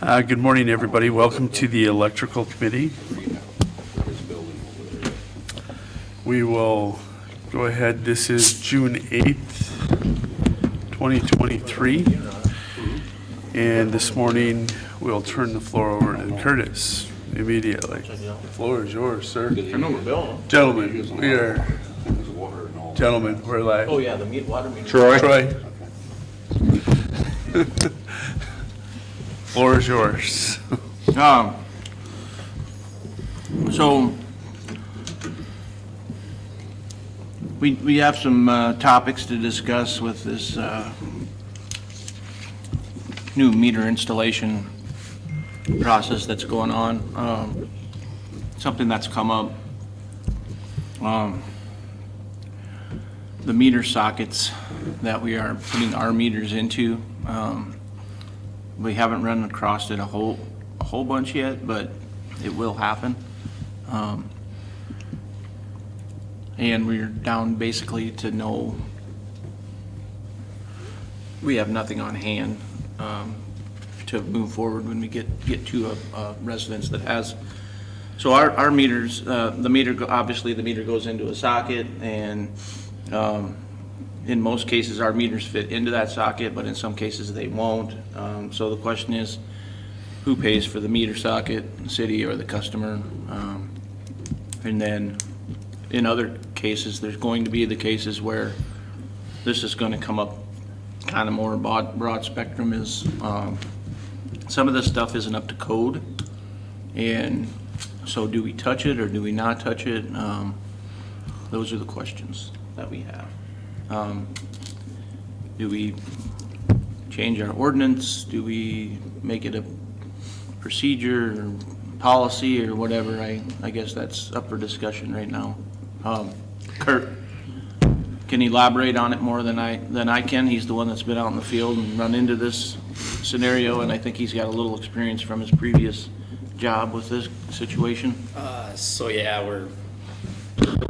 Good morning, everybody. Welcome to the Electrical Committee. We will go ahead. This is June 8th, 2023. And this morning, we'll turn the floor over to Curtis immediately. The floor is yours, sir. I know we're billing. Gentlemen, we're live. Oh, yeah, the water meter. Troy. Floor is yours. So we have some topics to discuss with this new meter installation process that's going on. Something that's come up. The meter sockets that we are putting our meters into. We haven't run across it a whole bunch yet, but it will happen. And we're down basically to no, we have nothing on hand to move forward when we get to a residence that has. So our meters, obviously the meter goes into a socket, and in most cases, our meters fit into that socket, but in some cases they won't. So the question is, who pays for the meter socket, the city or the customer? And then in other cases, there's going to be the cases where this is going to come up kind of more broad spectrum is some of this stuff isn't up to code. And so do we touch it or do we not touch it? Those are the questions that we have. Do we change our ordinance? Do we make it a procedure or policy or whatever? I guess that's up for discussion right now. Kurt can elaborate on it more than I can. He's the one that's been out in the field and run into this scenario, and I think he's got a little experience from his previous job with this situation. So yeah, we're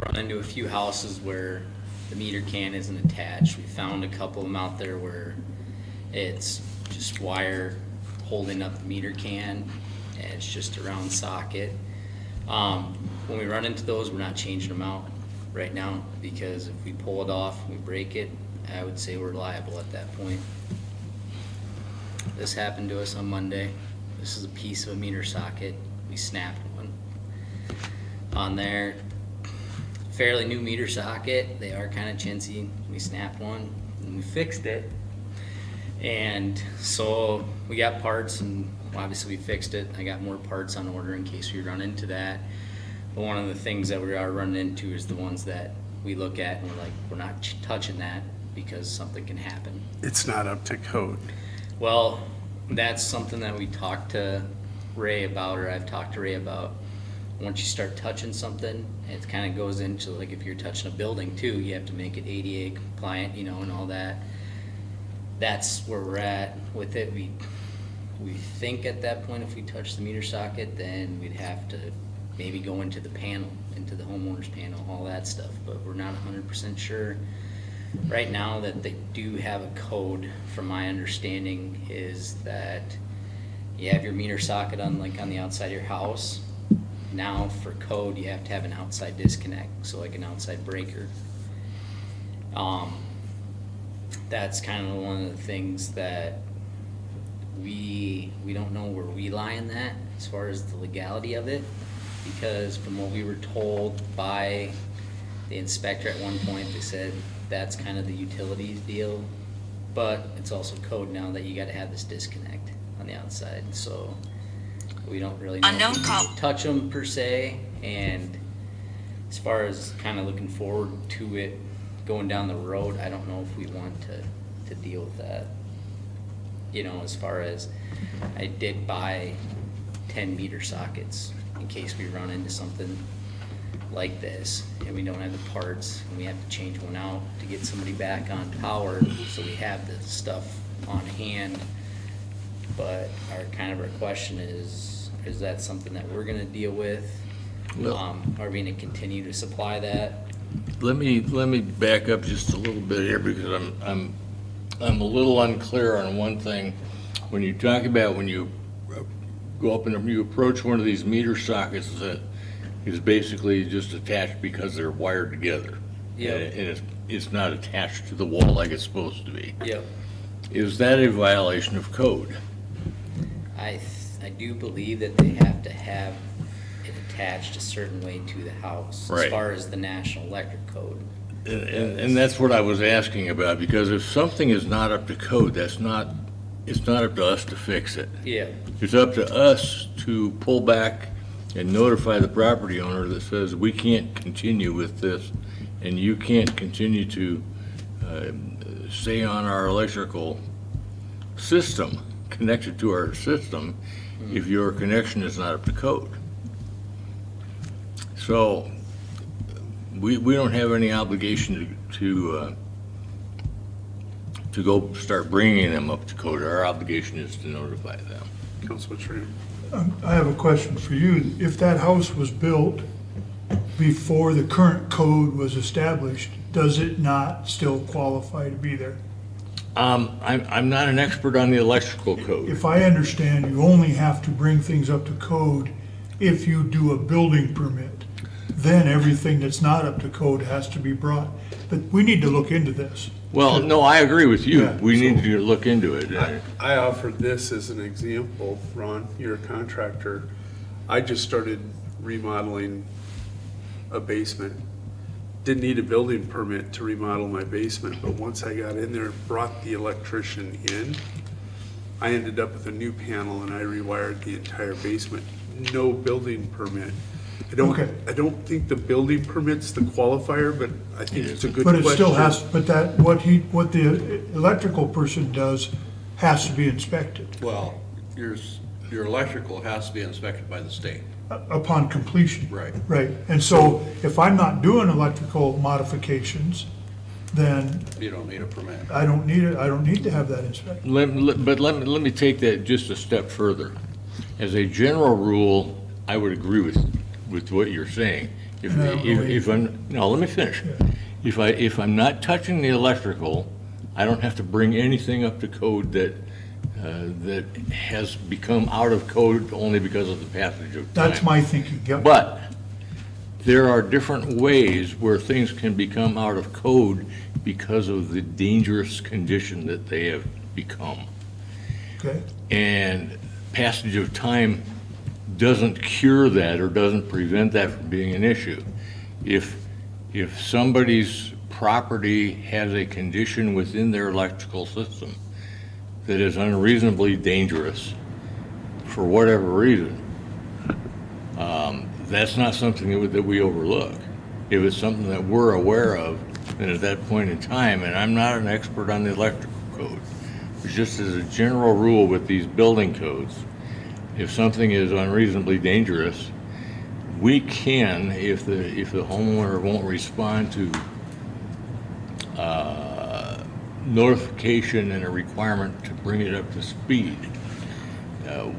running into a few houses where the meter can isn't attached. We found a couple of them out there where it's just wire holding up the meter can, and it's just a round socket. When we run into those, we're not changing them out right now, because if we pull it off, we break it, I would say we're liable at that point. This happened to us on Monday. This is a piece of a meter socket. We snapped one on there. Fairly new meter socket. They are kind of chintzy. We snapped one and we fixed it. And so we got parts, and obviously we fixed it. I got more parts on order in case we run into that. But one of the things that we are running into is the ones that we look at and we're like, we're not touching that because something can happen. It's not up to code. Well, that's something that we talked to Ray about, or I've talked to Ray about. Once you start touching something, it kind of goes into, like, if you're touching a building too, you have to make it ADA compliant, and all that. That's where we're at with it. We think at that point, if we touch the meter socket, then we'd have to maybe go into the panel, into the homeowner's panel, all that stuff, but we're not 100% sure. Right now that they do have a code, from my understanding, is that you have your meter socket on the outside of your house. Now for code, you have to have an outside disconnect, so like an outside breaker. That's kind of one of the things that we don't know where we lie in that as far as the legality of it, because from what we were told by the inspector at one point, they said that's kind of the utilities deal, but it's also code now that you got to have this disconnect on the outside. So we don't really know if we can touch them per se. And as far as kind of looking forward to it going down the road, I don't know if we want to deal with that. As far as, I did buy 10 meter sockets in case we run into something like this and we don't have the parts and we have to change one out to get somebody back on power, so we have the stuff on hand. But our question is that something that we're gonna deal with? Well, Are we gonna continue to supply that? let me back up just a little bit here, because I'm a little unclear on one thing. When you talk about when you go up and you approach one of these meter sockets that is basically just attached because they're wired together. Yep. And it's not attached to the wall like it's supposed to be. Yep. Is that a violation of code? I do believe that they have to have it attached a certain way to the house. As Right. far as the National Electric Code. And that's what I was asking about, because if something is not up to code, it's not up to us to fix it. Yeah. It's up to us to pull back and notify the property owner that says, we can't continue with this, and you can't continue to stay on our electrical system, connected to our system, if your connection is not up to code. So, we don't have any obligation to go start bringing them up to code. Our obligation is to notify them. Councilman Tran. I have a question for you. If that house was built before the current code was established, does it not still qualify to be there? I'm not an expert on the electrical code. If I understand, you only have to bring things up to code if you do a building permit. Then everything that's not up to code has to be brought. But we need to look into this. Well, no, I agree with you. Yeah, We need to look into it. I offered this as an example, Ron, you're a contractor. I just started remodeling a basement. Didn't need a building permit to remodel my basement, but once I got in there, brought the electrician in, I ended up with a new panel and I rewired the entire basement. No building permit. Okay. I don't think the building permit's the qualifier, but I think it's a good But question. it still has, but that, what the electrical person does has to be inspected Well, your electrical has to be inspected by the state. upon completion. Right. Right. And so if I'm not doing electrical modifications, then You don't need a permit. I don't need it, I don't need to have that inspected. But let me take that just a step further. As a general rule, I would agree with what you're saying. If I'm, no, let me finish. If I'm not touching the electrical, I don't have to bring anything up to code that has become out of code only because of the passage of time. That's my thinking, yep. But there are different ways where things can become out of code because of the dangerous condition that they have become. Okay, And passage of time doesn't cure that or doesn't prevent that from being an issue. If somebody's property has a condition within their electrical system that is unreasonably dangerous for whatever reason, that's not something that we overlook. If it's something that we're aware of, then at that point in time, and I'm not an expert on the electrical code, but just as a general rule with these building codes, if something is unreasonably dangerous, we can, if the homeowner won't respond to notification and a requirement to bring it up to speed,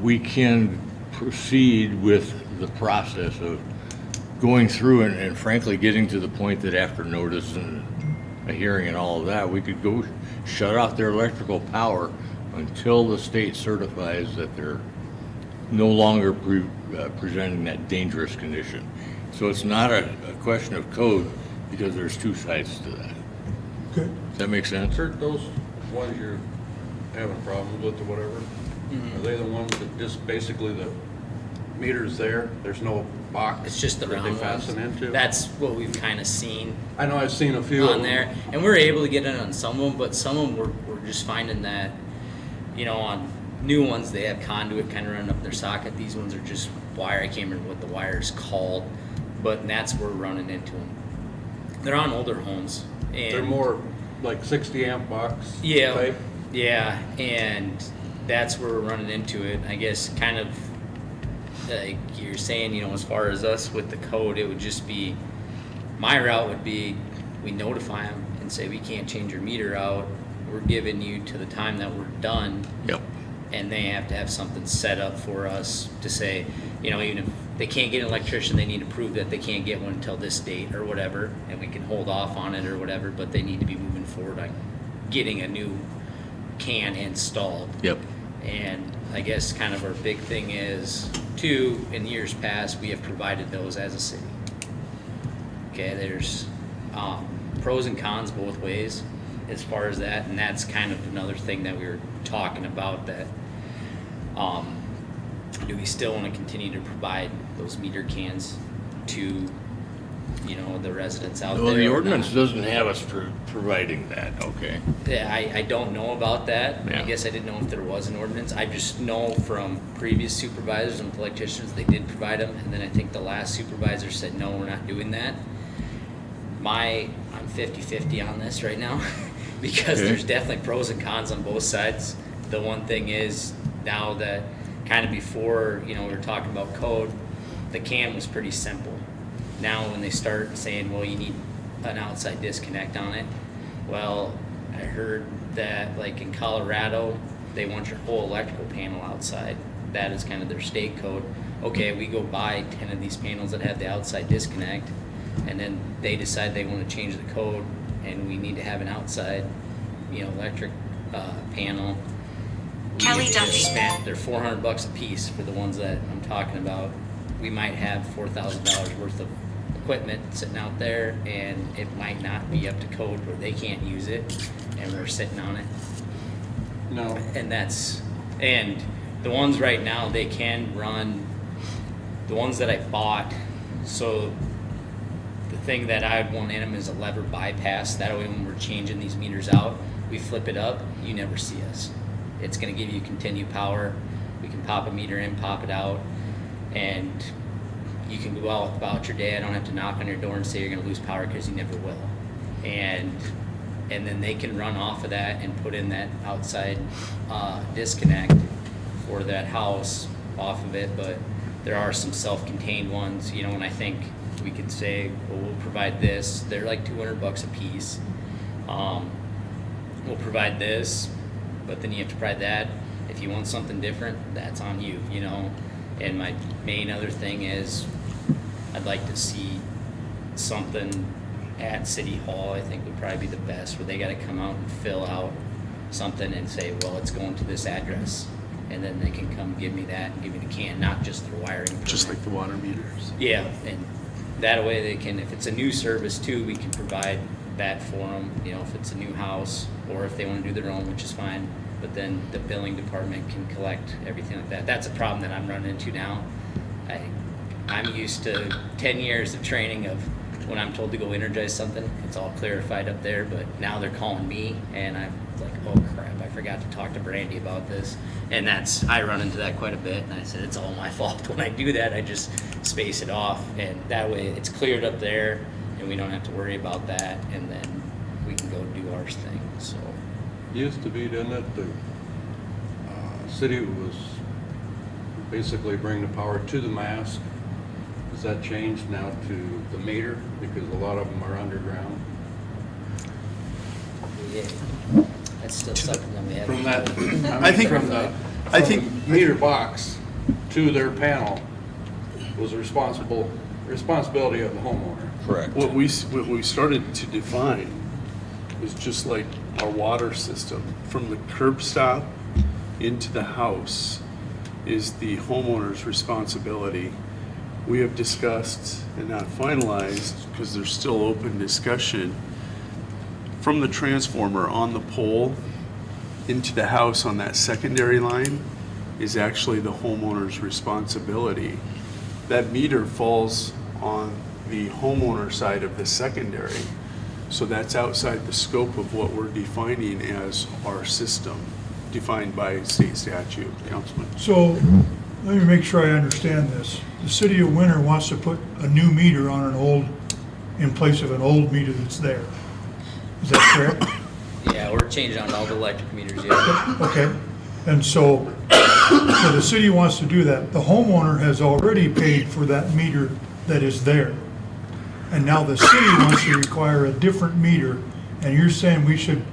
we can proceed with the process of going through and frankly getting to the point that after notice and a hearing and all of that, we could go shut off their electrical power until the state certifies that they're no longer presenting that dangerous condition. So it's not a question of code, because there's two sides to that. okay. Does that make sense? Kurt, those ones you're having problems with or whatever, are they the ones that just basically the meter's there, there's no box It's just the that round they ones. fasten into? That's what we've kind of seen I know I've seen a few on there, and we're able to get it on some of them, but some of them we're just finding that, on new ones, they have conduit kind of running up their socket. These ones are just wire. I can't remember what the wire is called, but that's where we're running into them. They're on older homes, and They're more like 60 amp box yeah, type? yeah, and that's where we're running into it. I guess kind of like you're saying, as far as us with the code, it would just be, my route would be, we notify them and say, we can't change your meter out. We're giving you to the time that we're done. Yep. And they have to have something set up for us to say, even if they can't get an electrician, they need to prove that they can't get one until this date or whatever, and we can hold off on it or whatever, but they need to be moving forward on getting a new can installed. Yep. And I guess kind of our big thing is, two, in years past, we have provided those as a city. Okay, there's pros and cons both ways as far as that, and that's kind of another thing that we were talking about, that do we still want to continue to provide those meter cans to, you know, the residents out there? Well, the or ordinance not? doesn't have us providing that, okay? Yeah, I don't know about that. I Yeah. guess I didn't know if there was an ordinance. I just know from previous supervisors and electricians, they did provide them, and then I think the last supervisor said, no, we're not doing that. I'm 50-50 on this right now, because Okay. there's definitely pros and cons on both sides. The one thing is, now that, kind of before, you know, we were talking about code, the can was pretty simple. Now, when they start saying, well, you need an outside disconnect on it, well, I heard that, like in Colorado, they want your whole electrical panel outside. That is kind of their state code. Okay, we go buy 10 of these panels that have the outside disconnect, and then they decide they want to change the code, and we need to have an outside, you know, electric panel. Kelly Duffy. They're $400 a piece for the ones that I'm talking about. We might have $4,000 worth of equipment sitting out there, and it might not be up to code where they can't use it, and we're sitting on it. No, And the ones right now, they can run, the ones that I bought, so the thing that I would want in them is a lever bypass. That way when we're changing these meters out, we flip it up, you never see us. It's gonna give you continued power. We can pop a meter in, pop it out, and you can go out about your day. I don't have to knock on your door and say you're gonna lose power, because you never will. And then they can run off of that and put in that outside disconnect for that house off of it. But there are some self-contained ones, you know, and I think we could say, well, we'll provide this. They're like $200 a piece. We'll provide this, but then you have to provide that. If you want something different, that's on you, you know. And my main other thing is, I'd like to see something at City Hall. I think would probably be the best, where they gotta come out and fill out something and say, well, it's going to this address. And then they can come give me that and give me the can, not just their wiring permit. Just like the water meters. Yeah, and that way they can, if it's a new service too, we can provide that for them, you know, if it's a new house, or if they wanna do their own, which is fine. But then the billing department can collect everything like that. That's a problem that I'm running into now. I'm used to 10 years of training of, when I'm told to go energize something, it's all clarified up there, but now they're calling me, and I'm like, oh crap, I forgot to talk to Brandy about this. And I run into that quite a bit, and I said, it's all my fault. When I do that, I just space it off, and that way it's cleared up there, and we don't have to worry about that, and then we can go do our thing, so. used to be, didn't it, the city was basically bring the power to the mast. Has that changed now to the meter, because a lot of them are underground? Yeah, that's still something that we have. From that, I think- from the I think- from the meter box to their panel was a responsibility of the homeowner. Correct. What we started to define was just like our water system. From the curb stop into the house is the homeowner's responsibility. We have discussed and not finalized, because there's still open discussion, from the transformer on the pole into the house on that secondary line is actually the homeowner's responsibility. That meter falls on the homeowner side of the secondary. So that's outside the scope of what we're defining as our system, defined by state statute, Councilman. So, let me make sure I understand this. The city of Winter wants to put a new meter on in place of an old meter that's there. Is that correct? Yeah, we're changing out all the electric meters, yeah. Okay, and so the city wants to do that. The homeowner has already paid for that meter that is there. And now the city wants to require a different meter, and you're saying we should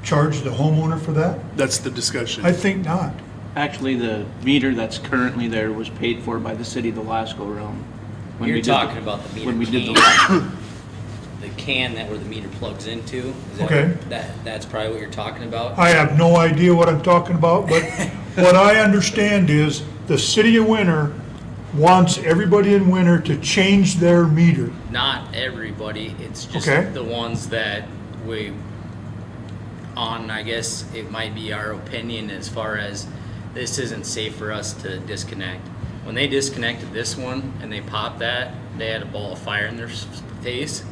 charge the homeowner for that? That's the discussion. I think not. Actually, the meter that's currently there was paid for by the city the last go-around. when we You're did talking about the meter When we did the can. The can that where the meter plugs into. Is that Okay. That's probably what you're talking about? I have no idea what I'm talking about, but what I understand is the city of Winter wants everybody in Winter to change their meter. Not everybody, it's just Okay. the ones that we, I guess it might be our opinion as far as this isn't safe for us to disconnect. When they disconnected this one and they popped that, they had a ball of fire in their face.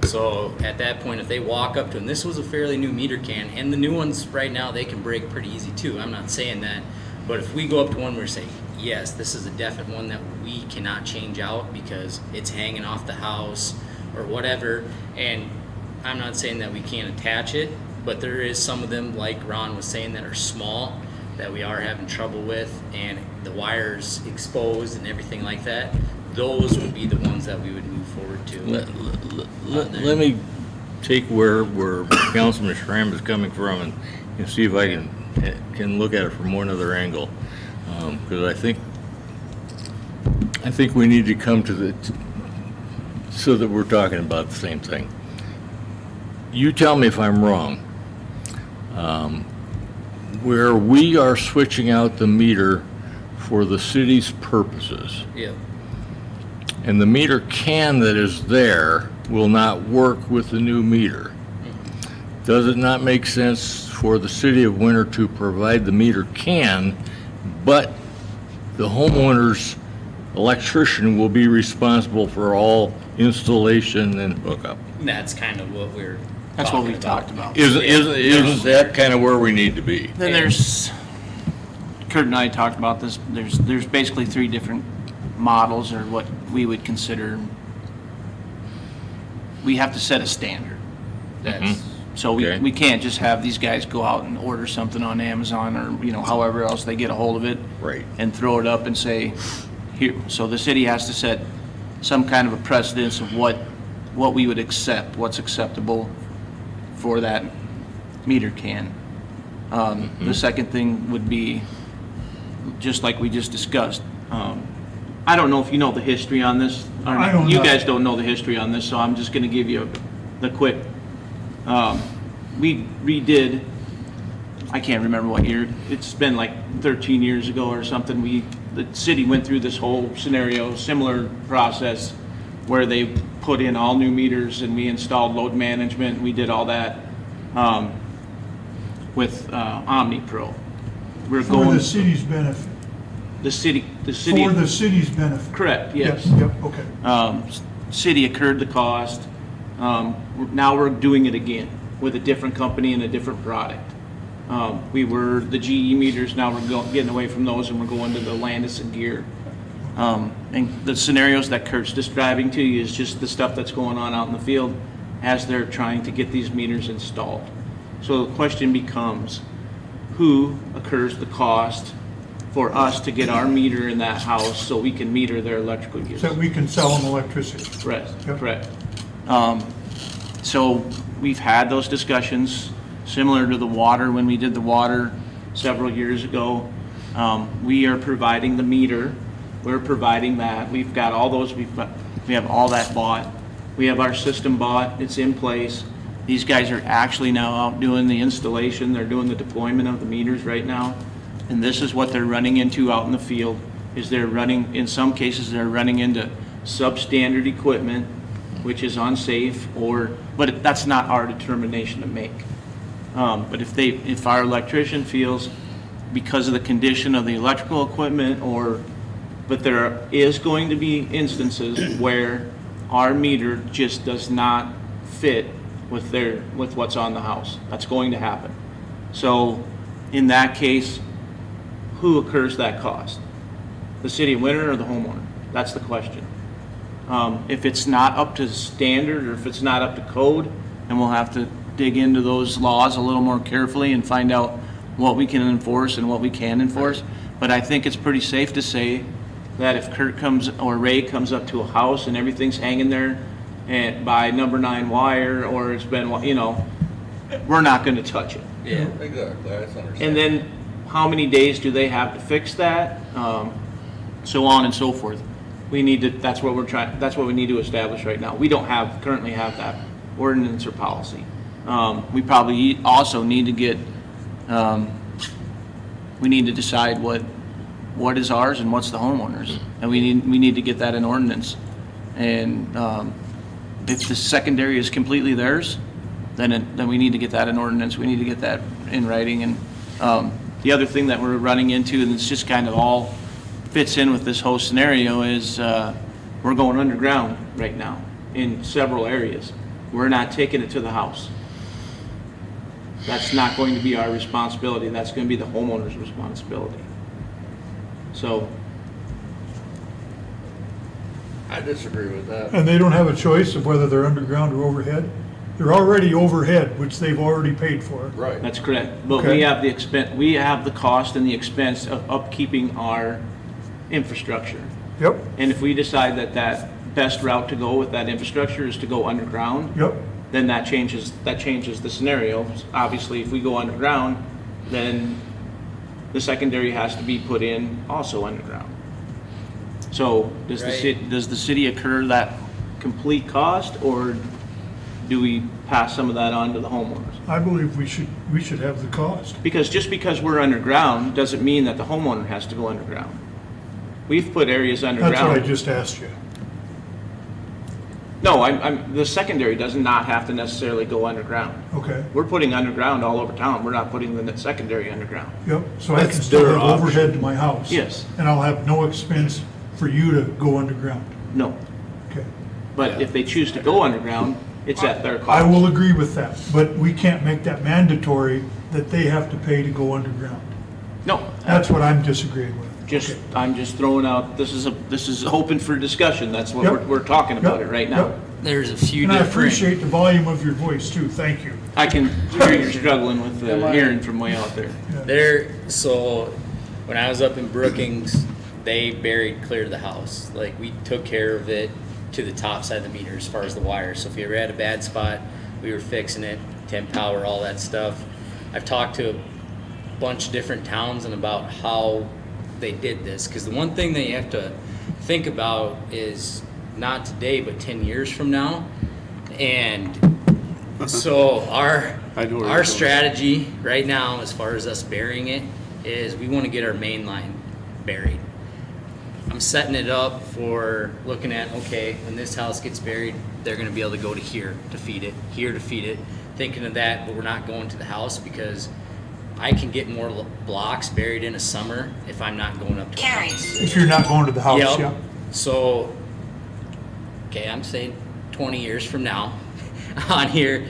So at that point, if they walk up to them, this was a fairly new meter can, and the new ones right now, they can break pretty easy too. I'm not saying that, but if we go up to one, we're saying, yes, this is a definite one that we cannot change out because it's hanging off the house or whatever. And I'm not saying that we can't attach it, but there is some of them, like Ron was saying, that are small that we are having trouble with, and the wires exposed and everything like that. Those would be the ones that we would move forward to. Let me take where Councilman Schramm is coming from and see if I can look at it from one other angle. Because I think we need to come to so that we're talking about the same thing. You tell me if I'm wrong. Where we are switching out the meter for the city's purposes, Yeah. and the meter can that is there will not work with the new meter. Does it not make sense for the city of Winter to provide the meter can, but the homeowner's electrician will be responsible for all installation and hookup? And that's kind of what we're That's what we've talking talked about. Isn't that kind of where we need to be? Then there's, Kurt and I talked about this, there's basically 3 different models or what we would consider, we have to set a standard. That's, So Okay. we can't just have these guys go out and order something on Amazon or, however else they get a hold of it. Right. And throw it up and say, here, so the city has to set some kind of a precedence of what we would accept, what's acceptable for that meter can. The second thing would be, just like we just discussed, I don't know if you know the history on this. Or I don't You know. guys don't know the history on this, so I'm just gonna give you the quick. We redid, I can't remember what year, it's been like 13 years ago or something, the city went through this whole scenario, similar process, where they put in all new meters and we installed load management, we did all that, with, OmniPro. We're For going, the city's benefit. the city, For the city's benefit. correct, yes. Yep, okay. City incurred the cost. Now we're doing it again with a different company and a different product. We were the GE meters, now we're getting away from those and we're going to the Landis and Gear. And the scenarios that Kurt's describing to you is just the stuff that's going on out in the field as they're trying to get these meters installed. So the question becomes, who incurs the cost for us to get our meter in that house so we can meter their electrical use? So we can sell them electricity. Correct, Yep. correct. So we've had those discussions, similar to the water, when we did the water several years ago. We are providing the meter, we're providing that, we've got all those, we have all that bought. We have our system bought, it's in place. These guys are actually now out doing the installation, they're doing the deployment of the meters right now. And this is what they're running into out in the field, is they're running, in some cases, they're running into substandard equipment, which is unsafe, but that's not our determination to make. But if our electrician feels, because of the condition of the electrical equipment, but there is going to be instances where our meter just does not fit with what's on the house. That's going to happen. So in that case, who incurs that cost? The city of Winter or the homeowner? That's the question. If it's not up to standard or if it's not up to code, then we'll have to dig into those laws a little more carefully and find out what we can enforce and what we can enforce. But I think it's pretty safe to say that if Kurt comes or Ray comes up to a house and everything's hanging there and by number 9 wire, or it's been, we're not going to touch it. yeah. Exactly, that's understandable. And then how many days do they have to fix that? So on and so forth. That's what we need to establish right now. We don't currently have that ordinance or policy. We probably also need to get We need to decide what is ours and what's the homeowner's. And we need to get that in ordinance. And if the secondary is completely theirs, then we need to get that in ordinance. We need to get that in writing. And the other thing that we're running into, and it's just kind of all fits in with this whole scenario, is we're going underground right now in several areas. We're not taking it to the house. That's not going to be our responsibility. That's going to be the homeowner's responsibility. So, I disagree with that. And they don't have a choice of whether they're underground or overhead? They're already overhead, which they've already paid for. Right. that's correct. But Okay. we have the expense, we have the cost and the expense of upkeeping our infrastructure. Yep, And if we decide that best route to go with that infrastructure is to go underground, yep. then that changes the scenario. Obviously, if we go underground, then the secondary has to be put in also underground. So does the city incur that complete cost, or do we pass some of that on to the homeowners? I believe we should have the cost. Because just because we're underground doesn't mean that the homeowner has to go underground. We've put areas underground. That's what I just asked you. No, the secondary does not have to necessarily go underground. Okay, We're putting underground all over town. We're not putting the secondary underground. yep. So I can That's still their have option. overhead to my house. Yes. And I'll have no expense for you to go underground. No. Okay. But if they choose to go underground, it's at their cost. I will agree with that, but we can't make that mandatory that they have to pay to go underground. No, That's what I'm disagreeing with. just, Okay. I'm just throwing out, this is open for discussion. That's what Yep. we're talking about Yep, it right now. yep. There's a few And I different. appreciate the volume of your voice too, thank you. I can hear you're struggling with hearing from way out there. So when I was up in Brookings, they buried clear to the house. Like, we took care of it to the top side of the meter as far as the wires. So if you ever had a bad spot, we were fixing it, temp power, all that stuff. I've talked to a bunch of different towns and about how they did this. Because the one thing that you have to think about is not today, but 10 years from now. And so I know where you're our going. strategy right now, as far as us burying it, is we want to get our main line buried. I'm setting it up for looking at, okay, when this house gets buried, they're going to be able to go to here to feed it, here to feed it, thinking of that, but we're not going to the house because I can get more blocks buried in a summer if I'm not going up to the Carrie. house. If you're not going to the house, Yep. yeah. So, okay, I'm saying 20 years from now on here,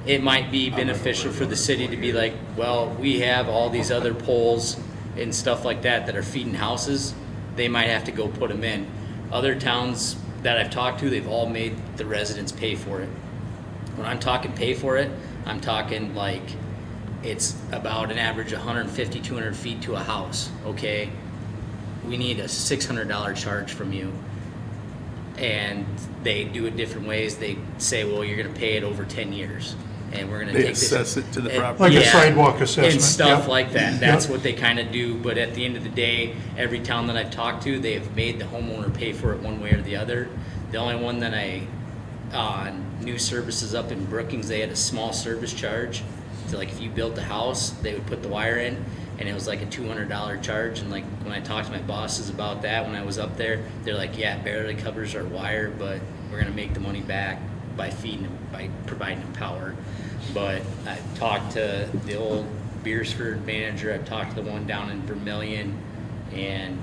it might be beneficial for the city to be like, well, we have all these other poles and stuff like that are feeding houses. They might have to go put them in. Other towns that I've talked to, they've all made the residents pay for it. When I'm talking pay for it, I'm talking like it's about an average 150, 200 feet to a house, okay? We need a $600 charge from you. And they do it different ways. They say, well, you're gonna pay it over 10 years. And we're gonna They take this. assess it to the and- property. Like a yeah, sidewalk assessment, and stuff yep. like that. That's Yep. what they kind of do. But at the end of the day, every town that I've talked to, they have made the homeowner pay for it one way or the other. The only one that on new services up in Brookings, they had a small service charge. So like if you built a house, they would put the wire in, and it was like a $200 charge. And like when I talked to my bosses about that when I was up there, they're like, yeah, it barely covers our wire, but we're gonna make the money back by feeding them, by providing them power. But I've talked to the old Beersford manager, I've talked to the one down in Vermillion, and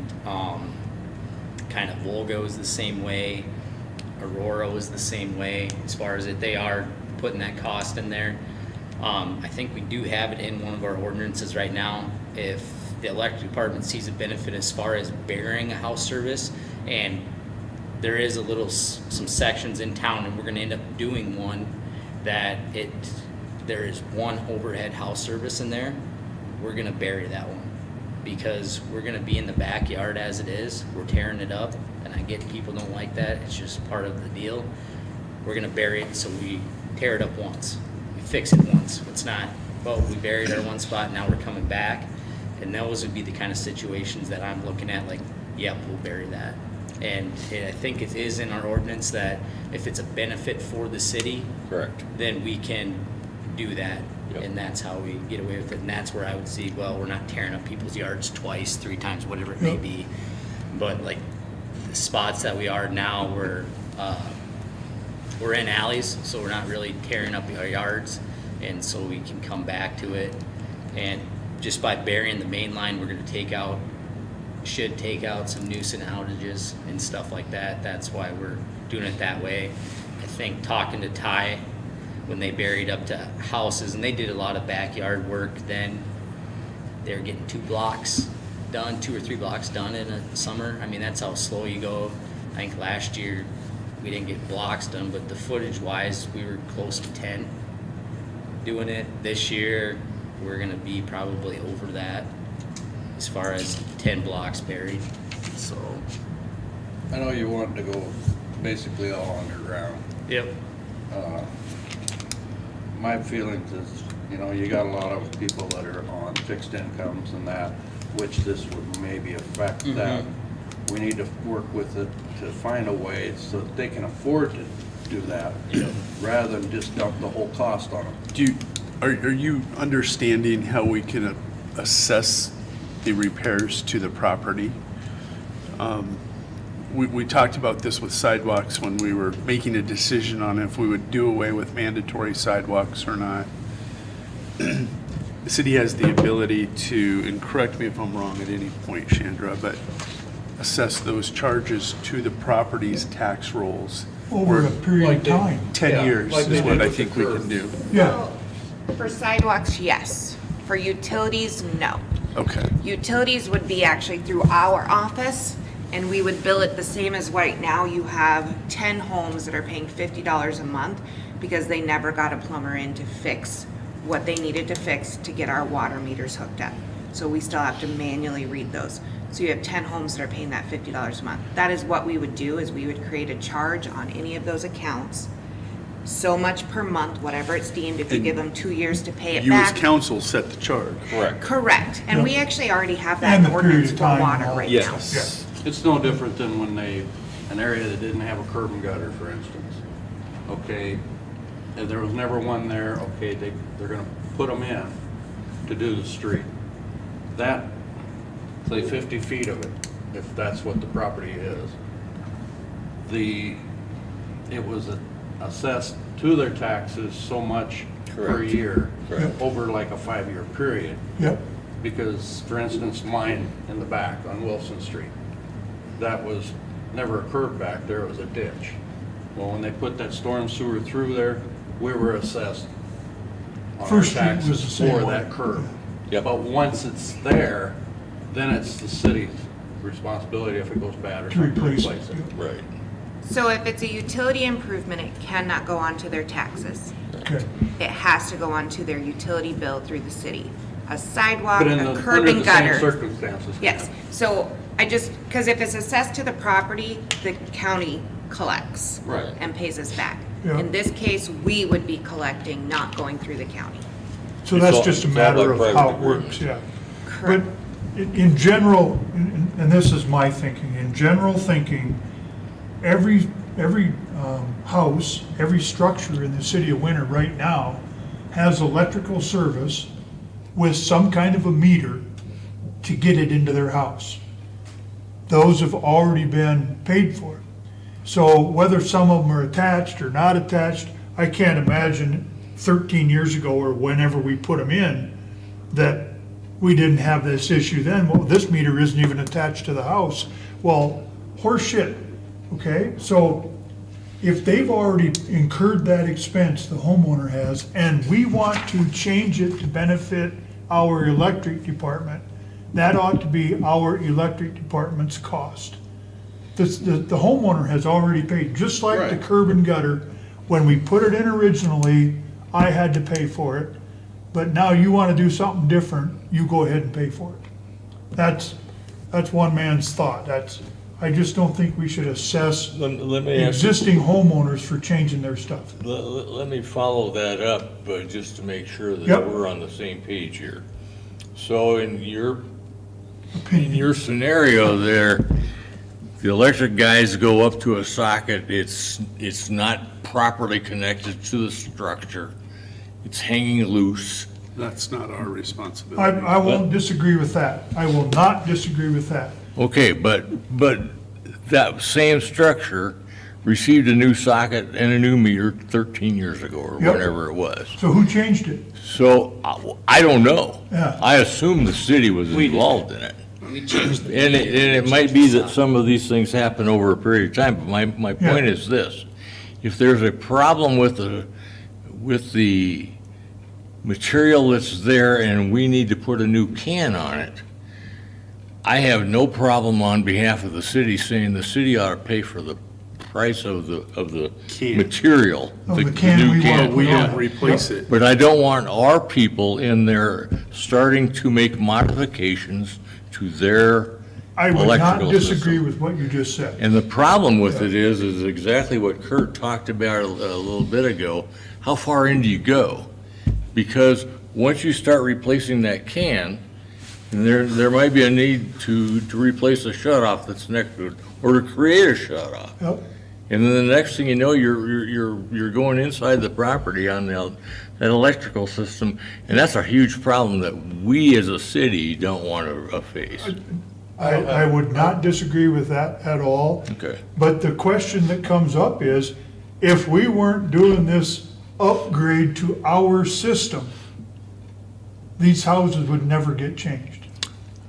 kind of Volgo is the same way. Aurora was the same way as far as it. They are putting that cost in there. I think we do have it in one of our ordinances right now. If the electric department sees a benefit as far as burying a house service, and there is some sections in town, and we're gonna end up doing one that there is one overhead house service in there, we're gonna bury that one. Because we're gonna be in the backyard as it is, we're tearing it up, and I get people don't like that, it's just part of the deal. We're gonna bury it, so we tear it up once, we fix it once, it's not, well, we buried our one spot, now we're coming back. And those would be the kind of situations that I'm looking at, like, yep, we'll bury that. And I think it is in our ordinance that if it's a benefit for the city, Correct. then we can do that. And that's how we get away with it. And that's where I would see, well, we're not tearing up people's yards twice, 3 times, whatever it may Yep. be. But like the spots that we are now, we're in alleys, so we're not really tearing up our yards. And so we can come back to it. And just by burying the main line, we're gonna should take out some nuisance outages and stuff like that. That's why we're doing it that way. I think talking to Ty, when they buried up to houses, and they did a lot of backyard work then, they were getting 2 blocks done, 2 or 3 blocks done in a summer. I mean, that's how slow you go. I think last year, we didn't get blocks done, but the footage wise, we were close to 10 doing it. This year, we're gonna be probably over that as far as 10 blocks buried, so. I know you want to go basically all underground. Yep. My feelings is, you know, you got a lot of people that are on fixed incomes and that, which this would maybe affect that. We need to work with it to find a way so that they can afford to do that, rather than just dump the whole cost on them. Are you understanding how we can assess the repairs to the property? We talked about this with sidewalks when we were making a decision on if we would do away with mandatory sidewalks or not. The city has the ability to, and correct me if I'm wrong at any point, Chandra, but assess those charges to the property's tax rolls. Over a period Like of they- time. 10 Yeah, years like they is did what I with the think we curve. can do. Yeah, For sidewalks, yes. For utilities, no. Okay. Utilities would be actually through our office, and we would bill it the same as right now. You have 10 homes that are paying $50 a month because they never got a plumber in to fix what they needed to fix to get our water meters hooked up. So we still have to manually read those. So you have 10 homes that are paying that $50 a month. That is what we would do, is we would create a charge on any of those accounts, so much per month, whatever it's deemed, if you give them 2 years to pay it You as back. council set the charge. Correct. Correct, and we actually already have that And the period ordinance of for time water and all. right now. Yes. It's no different than when an area that didn't have a curb and gutter, for instance. Okay, and there was never one there, okay, they're gonna put them in to do the street. That, say 50 feet of it, if that's what the property is. It was assessed to their taxes so much per Correct. year, Correct. over like a 5-year period. yep. Because, for instance, mine in the back on Wilson Street, that was never a curb back there, it was a ditch. Well, when they put that storm sewer through there, we were assessed on our First Street was the taxes same for way. that curb. Yep. But once it's there, then it's the city's responsibility if it goes bad or To something to replace replace it. it. Right. So if it's a utility improvement, it cannot go onto their taxes. Okay, It has to go onto their utility bill through the city. A sidewalk, But in a the, curb under and the same gutter. circumstances. Yes, so because if it's assessed to the property, the county collects. Right. And pays us back. Yeah. In this case, we would be collecting, not going through the county. so It's that's all- just a it's all matter like of how private it works, yeah. But Correct. in general, and this is my thinking, in general thinking, every house, every structure in the city of Winter right now has electrical service with some kind of a meter to get it into their house. Those have already been paid for. So whether some of them are attached or not attached, I can't imagine 13 years ago or whenever we put them in, that we didn't have this issue then. Well, this meter isn't even attached to the house. Well, horse shit, okay? So if they've already incurred that expense, the homeowner has, and we want to change it to benefit our electric department, that ought to be our electric department's cost. The homeowner has already paid, just like the Right. curb and gutter. When we put it in originally, I had to pay for it. But now you want to do something different, you go ahead and pay for it. That's one man's thought. I just don't think we should assess Let me ask you, existing homeowners for changing their stuff. let me follow that up, just to make sure Yep. that we're on the same page here. So in your Opinion. scenario there, the electric guys go up to a socket, it's not properly connected to the structure. it's hanging loose. That's not our responsibility. I won't disagree with that. I will not disagree with that. Okay, but that same structure received a new socket and a new meter 13 years ago, or Yep. whatever it was. So who changed it? So, I don't know. Yeah. I assume the city was We did. involved in it. We changed the. And it might be that some of these things happen over a period of time, but my point Yeah. is this. If there's a problem with the material that's there and we need to put a new can on it, I have no problem on behalf of the city saying the city ought to pay for the price of the Can. material. Of the can new we can. want. We Yeah. don't replace it. But I don't want our people in there starting to make modifications to their I would not electrical disagree system. with what you just said. And the problem with it is exactly what Kurt talked about a little bit ago. How far in do you go? Because once you start replacing that can, and there might be a need to replace a shut-off that's next to it, or to create a shut-off. Yep. And then the next thing you know, you're going inside the property on that electrical system, and that's a huge problem that we as a city don't want to face. I would not disagree with that at all. Okay. But the question that comes up is, if we weren't doing this upgrade to our system, these houses would never get changed.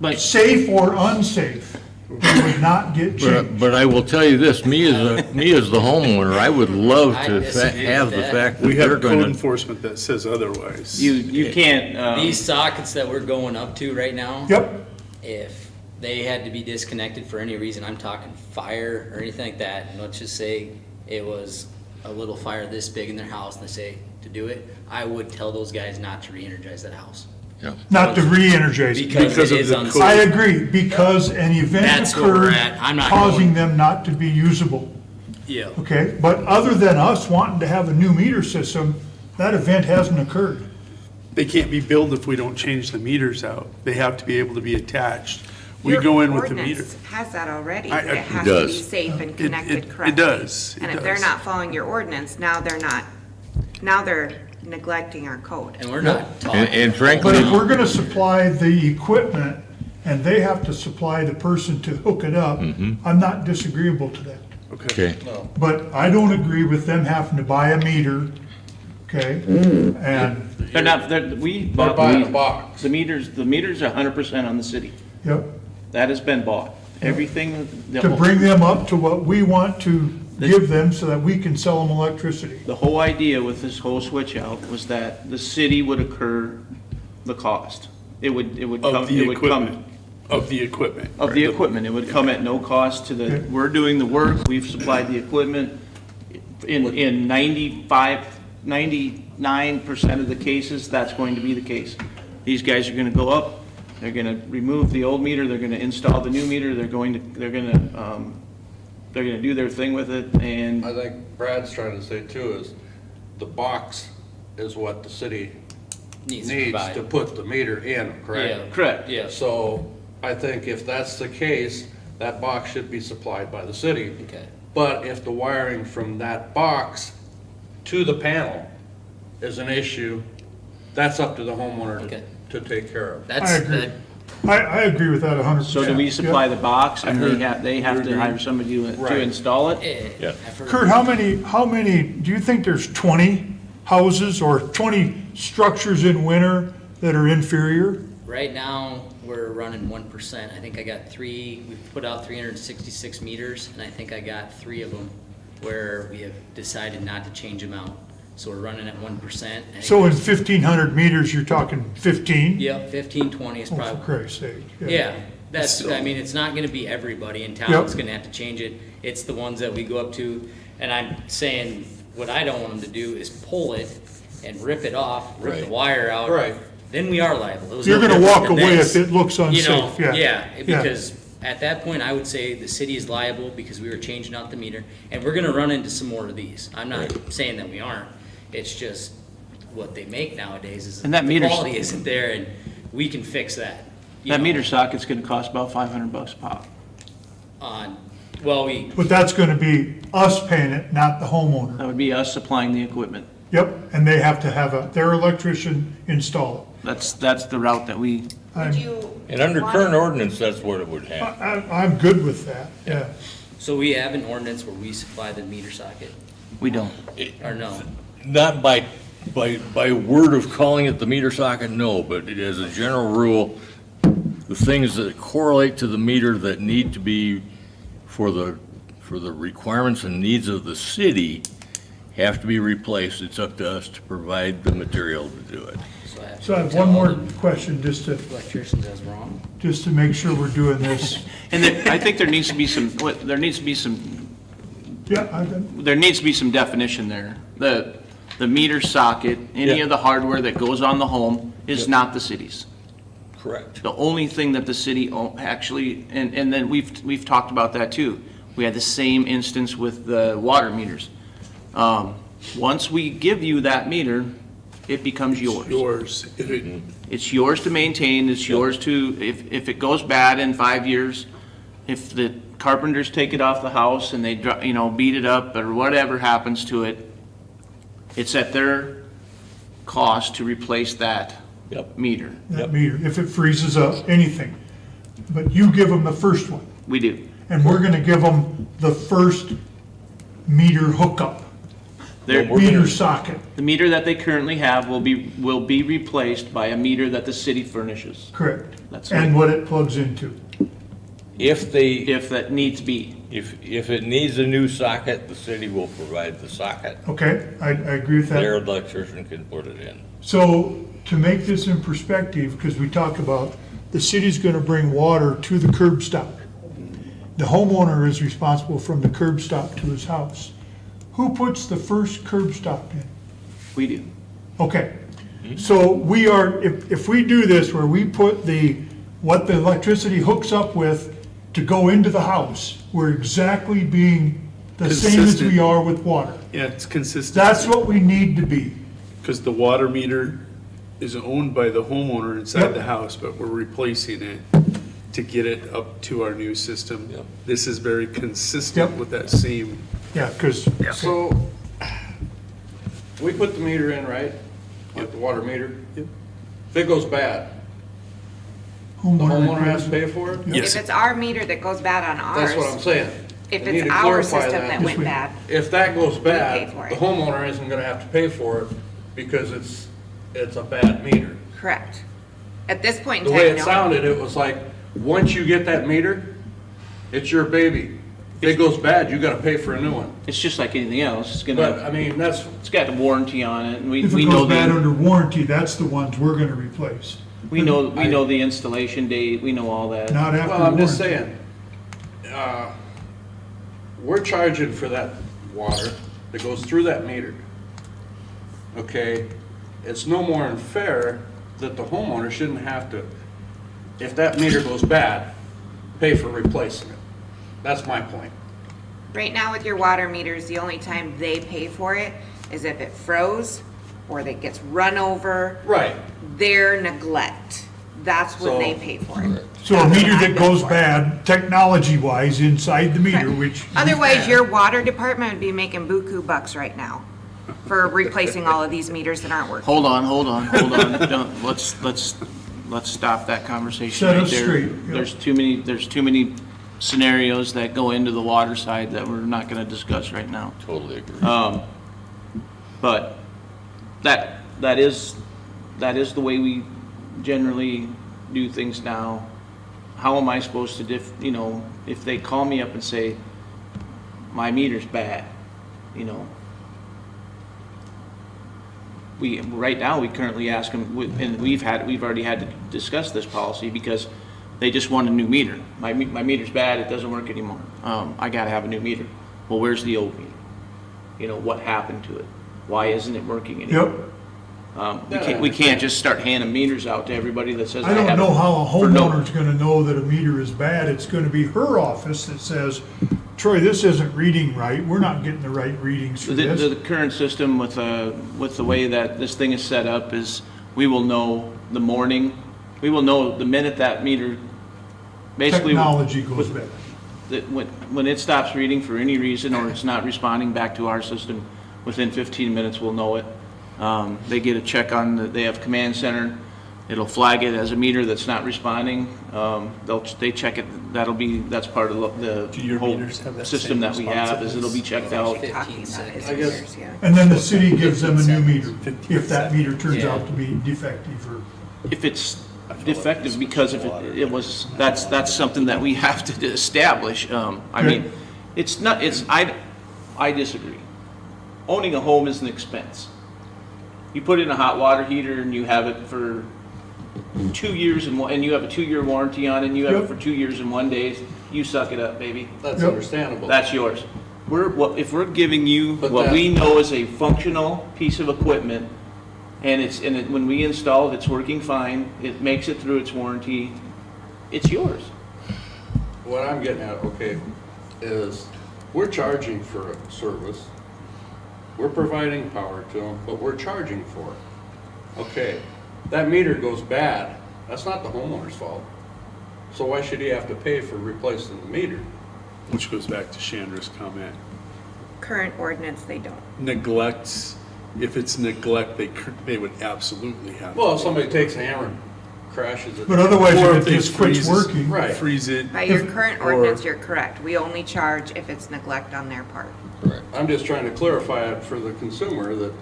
But Safe or unsafe, they would not get changed. But I will tell you this, me as the homeowner, I would love I to disagree have with the that. fact that We they're have going code to. enforcement that says otherwise. you can't, These sockets that we're going up to right now. Yep, If they had to be disconnected for any reason, I'm talking fire or anything like that, and let's just say it was a little fire this big in their house, and they say to do it, I would tell those guys not to re-energize that house. not to re-energize it. Because Because it of is the unsafe. I agree, because an event That's where we're occurred at. I'm not causing going- them not to be usable, Yeah. okay? But other than us wanting to have a new meter system, that event hasn't occurred. They can't be billed if we don't change the meters out. They have to be able to be attached. We Your go in with the meter. ordinance has that already. I- It it has to be does. safe and It connected correctly. does. It And if they're does. not following your ordinance, now they're neglecting our code. And we're not talking. And But frankly, if we're gonna supply the equipment and they have to supply the person to hook it up, I'm not disagreeable to that. okay, But I don't agree with them having to buy a meter, okay? And, they're not, we They're bought buying a the box. the meters are 100% on the city. yep, That has been bought. Everything. to bring them up to what we want to give them so that we can sell them electricity. The whole idea with this whole switch out was that the city would incur the cost. It would come, Of the it would come, equipment. Of the equipment. of the equipment. It would come at no cost to the, we're doing the work, we've supplied the equipment. In 99% of the cases, that's going to be the case. These guys are gonna go up, they're gonna remove the old meter, they're gonna install the new meter, they're gonna do their thing with it, and I think Brad's trying to say too is the box is what the city Needs to needs provide. to put the meter in, Yeah. correct? correct. Yes. So I think if that's the case, that box should be supplied by the city. Okay. But if the wiring from that box to the panel is an issue, that's up to the homeowner Okay. to take care of. That's, I agree. that- I agree with that 100%. So do we supply the box and heard- they have to hire somebody to Right. install it? eh, I've heard- Kurt, how many, do you think there's 20 houses or 20 structures in Winter that are inferior? Right now, we're running 1%. I think I got we've put out 366 meters, and I think I got 3 of them where we have decided not to change them out. So we're running at 1%. I think So in there's- 1,500 meters, you're talking 15? Yep, 15, 20 is Oh, for probably, Christ's sake. yeah, that's, Still. I mean, it's not gonna be everybody in town Yep. that's gonna have to change it. It's the ones that we go up to, and I'm saying, what I don't want them to do is pull it and rip it off, rip the Right. wire out. Right. Then we are liable. It was You're no gonna different walk than away this. if it looks You know, unsafe, yeah. yeah, Yeah. because at that point, I would say the city is liable because we were changing out the meter, and we're gonna run into some more of these. I'm not saying that we aren't, it's just what they make nowadays is, And that the meter's- quality isn't there, and we can fix that. you That know, meter socket's gonna cost about $500 a pop. well, we, But that's gonna be us paying it, not the homeowner. That would be us supplying the equipment. Yep, and they have to have their electrician install That's the route that we, it. Would I'm, you? And under want- current ordinance, that's what it would have. I'm good with that, yeah. So we have an ordinance where we supply the meter socket, we don't. or no? Not by word of calling it the meter socket, no, but as a general rule, the things that correlate to the meter that need to be for the requirements and needs of the city have to be replaced. It's up to us to provide the material to do it. So I have tell one more the question, just Electricians that's wrong. to make sure we're doing this. And I think there needs to be some, there needs to be some Yeah, there needs to be some definition there. The meter socket, any Yeah. of the hardware that goes on the home is not the city's. Correct. The only thing that the city actually, and then we've talked about that too. We had the same instance with the water meters. Once we give you that meter, it becomes yours. Yours, if it, It's yours to maintain, it's yours to, if it goes bad in 5 years, if the carpenters take it off the house and they, beat it up or whatever happens to it, it's at their cost to replace that Yep. meter. that meter, if it freezes up, anything. But you give them the first one, We do. and we're gonna give them the first meter hookup, Their- meter socket, The meter that they currently have will be replaced by a meter that the city furnishes, correct? That's And right. what it plugs into. If they, if that needs be. if it needs a new socket, the city will provide the socket. Okay, I agree with that. Their electrician can put it in. So to make this in perspective, because we talk about the city's gonna bring water to the curb stop. The homeowner is responsible from the curb stop to his house. Who puts the first curb stop in? We do. Okay, so we are, if we do this where we put what the electricity hooks up with to go into the house, we're exactly being the same as we Consistent. are with water. yeah, it's consistent. That's what we need to be. Because the water meter is owned by the homeowner inside Yep. the house, but we're replacing it to get it up to our new system. Yep. This is very consistent Yep. with that same, Yeah, because, So, we put the meter in, right? Like the water meter? Yep. If it goes bad, the homeowner has to pay for it? Yes. If it's our meter that goes bad on ours. That's what I'm saying. If We need it's to our clarify system that went we- bad, If that goes pay bad, for the it. homeowner isn't gonna have to pay for it because it's a bad meter. correct. At this point The in way time, it no. sounded, it was like, once you get that meter, it's your baby. If it goes bad, you gotta pay for a new one. It's just like anything else. It's But, gonna, I mean, that's, it's got a warranty on it, and we if we it know goes bad the, under warranty, that's the ones we're gonna replace. we know the installation date, we know all that. Not after well, I'm just warranty. saying, we're charging for that water that goes through that meter. Okay? It's no more unfair that the homeowner shouldn't have to, if that meter goes bad, pay for replacing it. That's my point. Right now with your water meters, the only time they pay for it is if it froze or that gets run over, Right. their neglect. That's when So- they pay for it. So a That's meter what I that bill goes for. bad, technology-wise, inside the meter, Correct. which. Otherwise, your water department would be making buku bucks right now for replacing all of these meters that aren't working. Hold on. Don't, let's stop that conversation Set right us there. straight, yeah. There's too many scenarios that go into the water side that we're not gonna discuss right now. Totally agree. But that is the way we generally do things now. How am I supposed to if they call me up and say, my meter's bad, right now, we currently ask them, and we've already had to discuss this policy because they just want a new meter. My meter's bad, it doesn't work anymore. I gotta have a new meter. Well, where's the old meter? What happened to it? Why isn't it working anymore? Yep, We can't just start handing meters out to everybody that says. I don't have know it how a for no- homeowner's gonna know that a meter is bad, it's gonna be her office that says, Troy, this isn't reading right, we're not getting the right readings for The this. current system with the way that this thing is set up is, we will know the minute that meter, basically. Technology goes with- bad. That when it stops reading for any reason, or it's not responding back to our system, within 15 minutes, we'll know it. They get a check they have command center. It'll flag it as a meter that's not responding. They check it, that's part of the Do your whole meters have that system same that we have, is it'll be checked out. Talking about his I guess- meters, yeah. And then the city gives them a new meter 15 if that meter turns Yeah. out to be defective or. If it's defective, because if it was, that's something that we have to establish. I mean, it's not, I disagree. Owning a home is an expense. You put in a hot water heater and you have it for 2 years and you have a 2-year warranty on it, and you have it Yep. for 2 years and 1 day, you suck it up, baby. That's Yep. understandable. That's yours. If we're giving you But what that- we know is a functional piece of equipment, and when we install it, it's working fine, it makes it through its warranty, it's yours. What I'm getting at, okay, is we're charging for a service. We're providing power to them, but we're charging for it. Okay, that meter goes bad, that's not the homeowner's fault. So why should he have to pay for replacing the meter? Which goes back to Chandra's comment. Current ordinance, they don't. Neglects, if it's neglect, they would absolutely have. to Well, if pay somebody for it. takes a hammer and crashes it. But otherwise, Or if they it just quits freezes- working. Right. Freeze it. By your current ordinance, or- you're correct. We only charge if it's neglect on their part. I'm just trying to clarify it for the consumer that,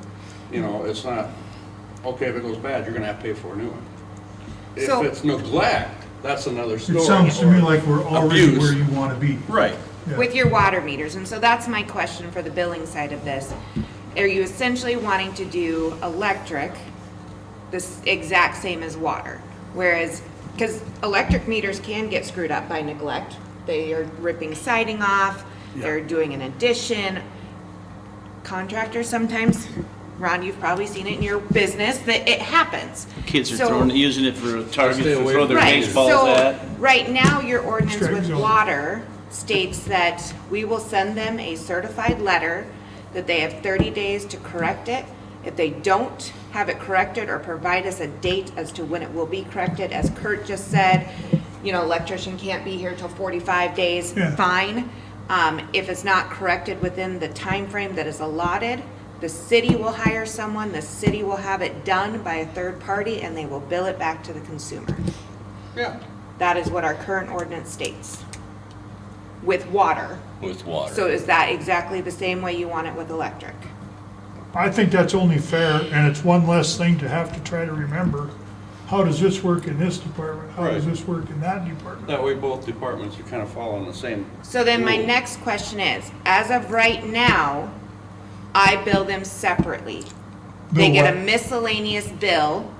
it's not, okay, if it goes bad, you're gonna have to pay for a new one. If So- it's neglect, that's another story. It sounds to me like we're already Abuse. where you want to be. Right. Yeah. With your water meters, and so that's my question for the billing side of this. Are you essentially wanting to do electric, this exact same as water? Whereas, because electric meters can get screwed up by neglect. They are ripping siding off, they're doing an addition. Contractors sometimes, Ron, you've probably seen it in your business, that it happens. Kids are So- using it for a target Stay to away throw from their Right, baseballs so, at. right now, your ordinance Strike with zone. water states that we will send them a certified letter that they have 30 days to correct it. If they don't have it corrected or provide us a date as to when it will be corrected, as Kurt just said, electrician can't be here till 45 days, Yeah. fine. If it's not corrected within the time frame that is allotted, the city will hire someone, the city will have it done by a third party, and they will bill it back to the consumer. Yeah. That is what our current ordinance states. With water. With water. So is that exactly the same way you want it with electric? I think that's only fair, and it's one less thing to have to try to remember. How does this work in this department? How does Right. this work in that department? That way both departments are kind of following the same. So then my rule. next question is, as of right now, I bill them separately. They Bill get a what? miscellaneous bill.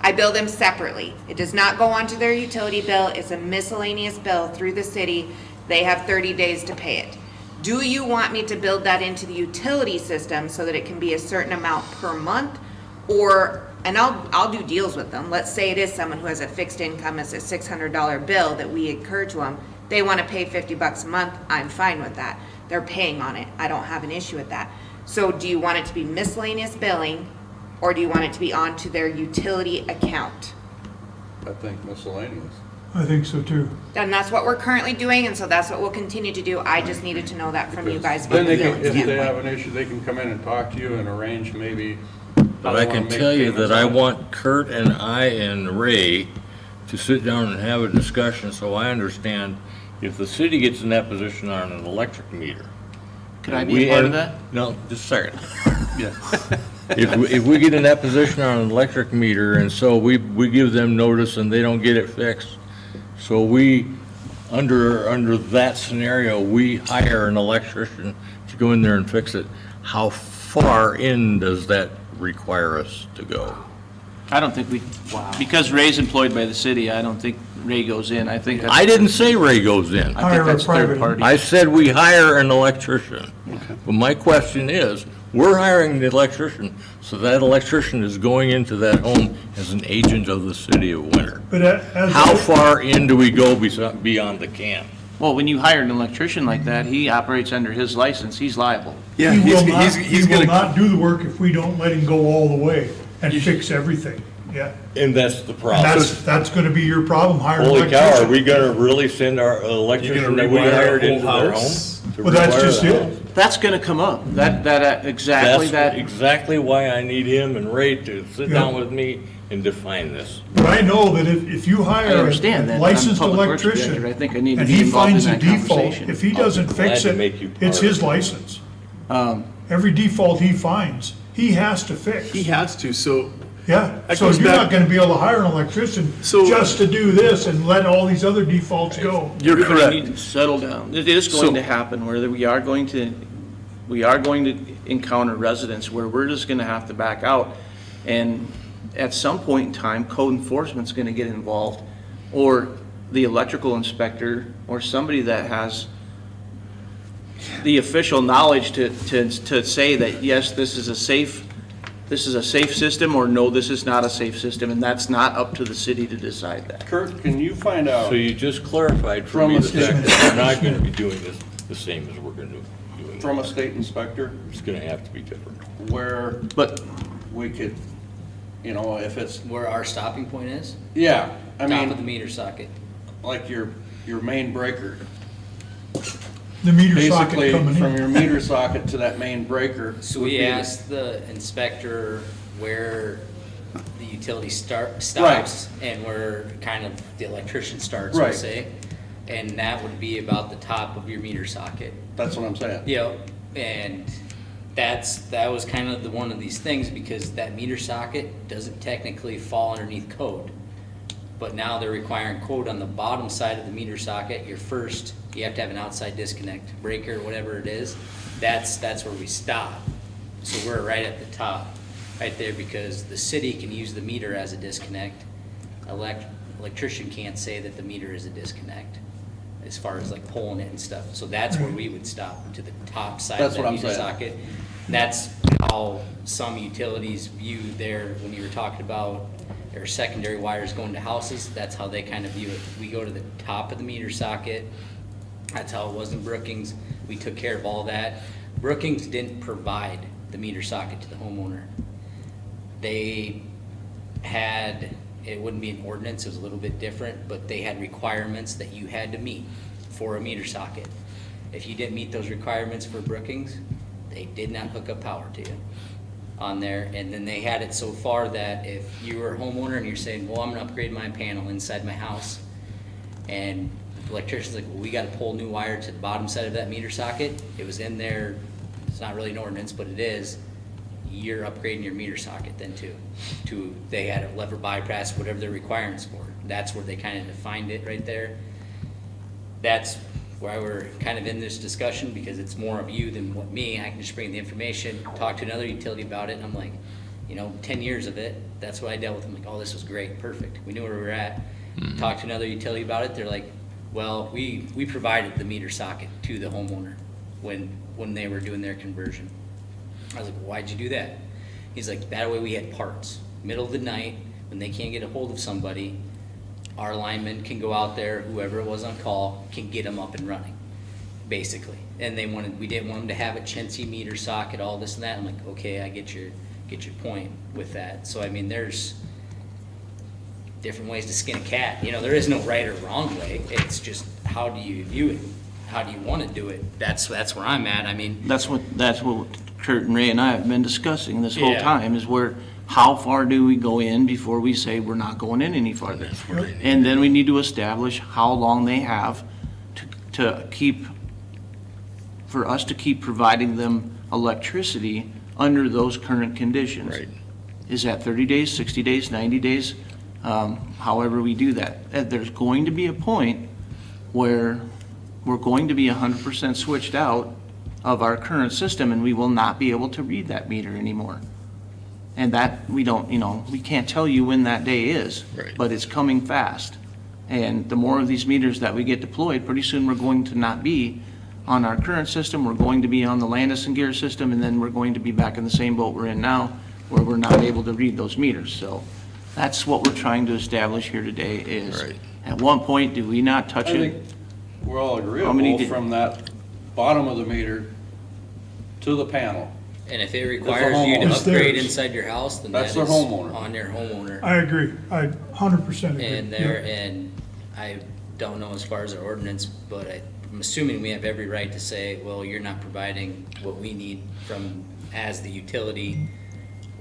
I bill them separately. It does not go onto their utility bill. It's a miscellaneous bill through the city. They have 30 days to pay it. Do you want me to build that into the utility system so that it can be a certain amount per month? Or, and I'll do deals with them. Let's say it is someone who has a fixed income, it's a $600 bill that we incur to them. They want to pay $50 a month, I'm fine with that. They're paying on it. I don't have an issue with that. So do you want it to be miscellaneous billing, or do you want it to be onto their utility account? I think miscellaneous. I think so too. And that's what we're currently doing, and so that's what we'll continue to do. I just needed to know that from you guys. Then from they the can, billing if they standpoint. have an issue, they can come in and talk to you and arrange maybe. But I can tell you that I want Kurt and I and Ray to sit down and have a discussion so I understand if the city gets in that position on an electric meter. Could I be a part of that? No, just a second. Yeah. If we get in that position on an electric meter and so we give them notice and they don't get it fixed, so we, under that scenario, we hire an electrician to go in there and fix it, how far in does that require us to go? I don't think because Ray's employed by the city, I don't think Ray goes in. I think I didn't say Ray goes in. I Hire think a that's private- third party. I said we hire an electrician. But my question is, we're hiring the electrician, so that electrician is going into that home as an agent of the city of Winter. But as. How far in do we go beyond the can? Well, when you hire an electrician like that, he operates under his license, he's liable. Yeah, He will not, he's he will gonna, not do the work if we don't let him go all the way and fix everything. Yeah. And that's the And problem. that's gonna be your problem, hire an Holy cow, are electrician. we gonna really send our you're electrician gonna that we rewire hired a into whole their home? house. to Well, that's rewire just the it. house? That's gonna come up. Exactly That's that. exactly why I need him and Ray to sit Yeah. down with me and define this. But I know that if you I hire understand that, a but I'm licensed Public Works electrician, Director. I think I need to and be he involved in finds a that default, conversation. if he doesn't glad fix to it, make you it's part his of it. license. Every default he finds, he has to fix. He has to, so Yeah, That so goes you're back- not gonna be able to hire an electrician So- just to do this and let all these other defaults go. you're We're gonna need correct. to settle down. It is going So- to happen where we are going to encounter residents where we're just gonna have to back out. And at some point in time, code enforcement's gonna get involved, or the electrical inspector, or somebody that has the official knowledge to say that, yes, this is a safe system, or no, this is not a safe system, and that's not up to the city to decide that. Kurt, can you find out? So you just clarified for From me a the fact state- that we're not gonna be doing this the same as we're gonna do. doing From a it. state inspector, It's gonna have to be different. where But we could, you know, if it's, Where our stopping point is, yeah, I top of the mean, meter socket. like your main breaker. The meter socket Basically, coming from in. your meter socket to that main breaker. So would we be the- asked the inspector where the utility stops and where kind of the electrician starts, Right. let's say. And that would be about the top of your meter socket. That's what I'm saying. Yep, and that was kind of one of these things, because that meter socket doesn't technically fall underneath code. But now they're requiring code on the bottom side of the meter socket, you have to have an outside disconnect breaker, whatever it is. That's where we stop. So we're right at the top, right there, because the city can use the meter as a disconnect. Electrician can't say that the meter is a disconnect, as far as like pulling it and stuff. So that's where we would stop, to the top side of That's that what I'm meter saying. socket. That's how some utilities view their, when you were talking about their secondary wires going to houses, that's how they kind of view it. We go to the top of the meter socket. That's how it was in Brookings. We took care of all that. Brookings didn't provide the meter socket to the homeowner. They had, it wouldn't be an ordinance, it was a little bit different, but they had requirements that you had to meet for a meter socket. If you didn't meet those requirements for Brookings, they did not hook up power to you on there. And then they had it so far that if you were a homeowner and you're saying, well, I'm gonna upgrade my panel inside my house, and the electrician's like, well, we gotta pull new wire to the bottom side of that meter socket, it was in there, it's not really an ordinance, but it is, you're upgrading your meter socket then too. They had a lever bypass, whatever their requirements for. That's where they kind of defined it right there. That's why we're kind of in this discussion, because it's more of you than what me. I can just bring the information, talk to another utility about it, and I'm like, 10 years of it, that's what I dealt with. I'm like, oh, this was great, perfect. We knew where we were at. Talk to another utility about it, they're like, well, we provided the meter socket to the homeowner when they were doing their conversion. I was like, well, why'd you do that? He's like, that way we had parts. Middle of the night, when they can't get a hold of somebody, our lineman can go out there, whoever it was on call, can get them up and running, basically. And we didn't want them to have a chintzy meter socket, all this and that. I'm like, okay, I get your point with that. So, I mean, there's different ways to skin a cat. There is no right or wrong way. It's just, how do you view it? How do you want to do it? That's where I'm at. I mean, that's what Kurt and Ray and I have been discussing this whole Yeah. time, is how far do we go in before we say we're not going in any farther? And then we need to establish how long they have for us to keep providing them electricity under those current conditions. Right. Is that 30 days, 60 days, 90 days? However we do that. There's going to be a point where we're going to be 100% switched out of our current system, and we will not be able to read that meter anymore. And that, we can't tell you when that day is. Right. But it's coming fast. And the more of these meters that we get deployed, pretty soon we're going to not be on our current system, we're going to be on the Landis and Gear system, and then we're going to be back in the same boat we're in now, where we're not able to read those meters. So that's what we're trying to establish here today is, Right. at one point, do we not touch I think it? we're all How many agreeable did- from that bottom of the meter to the panel. and if it requires you to homeowner. It's upgrade theirs. inside your house, then That's that is their homeowner. on your homeowner. I agree, I 100% agree. And Yeah. and I don't know as far as our ordinance, but I'm assuming we have every right to say, well, you're not providing what we need from, as the utility.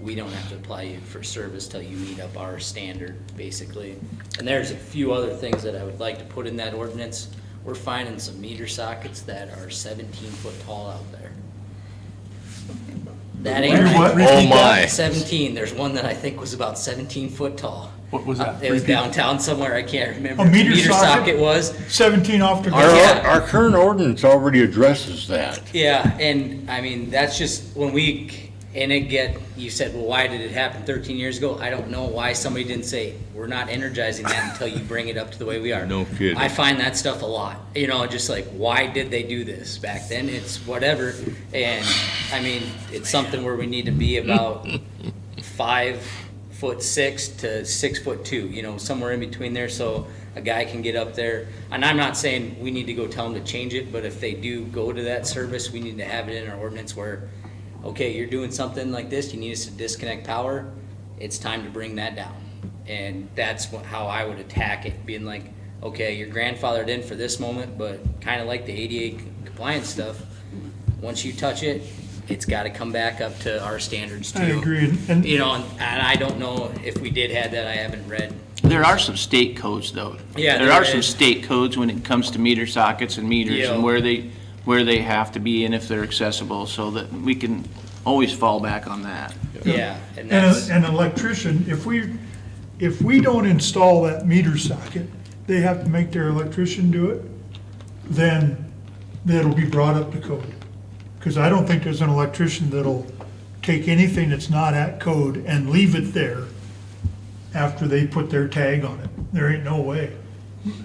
We don't have to apply you for service till you meet up our standard, basically. And there's a few other things that I would like to put in that ordinance. We're finding some meter sockets that are 17 foot tall out there. That ain't Meter what? right. Oh, my. 17, there's one that I think was about 17 foot tall. What was that? It was downtown somewhere, I can't remember. A what the meter socket? was. 17 off the Our, ground. Yeah. our current ordinance already addresses that. Yeah, and I mean, that's just when you said, well, why did it happen 13 years ago? I don't know why somebody didn't say, we're not energizing that until you bring it up to the way we are. No kidding. I find that stuff a lot, just like, why did they do this back then? It's whatever. And I mean, it's something where we need to be about 5'6" to 6'2", somewhere in between there, so a guy can get up there. And I'm not saying we need to go tell them to change it, but if they do go to that service, we need to have it in our ordinance where, okay, you're doing something like this, you need us to disconnect power, it's time to bring that down. And that's how I would attack it, being like, okay, you're grandfathered in for this moment, but kind of like the ADA compliance stuff, once you touch it, it's gotta come back up to our standards too. I agree, and And I don't know if we did have that, I haven't read. There are some state codes, though. Yeah, There there are some is. state codes when it comes to meter sockets and meters Yeah. and where they have to be and if they're accessible, so that we can always fall back on that. Yeah, and And that's, an electrician, if we don't install that meter socket, they have to make their electrician do it, then that'll be brought up to code. Because I don't think there's an electrician that'll take anything that's not at code and leave it there after they put their tag on it. There ain't no way.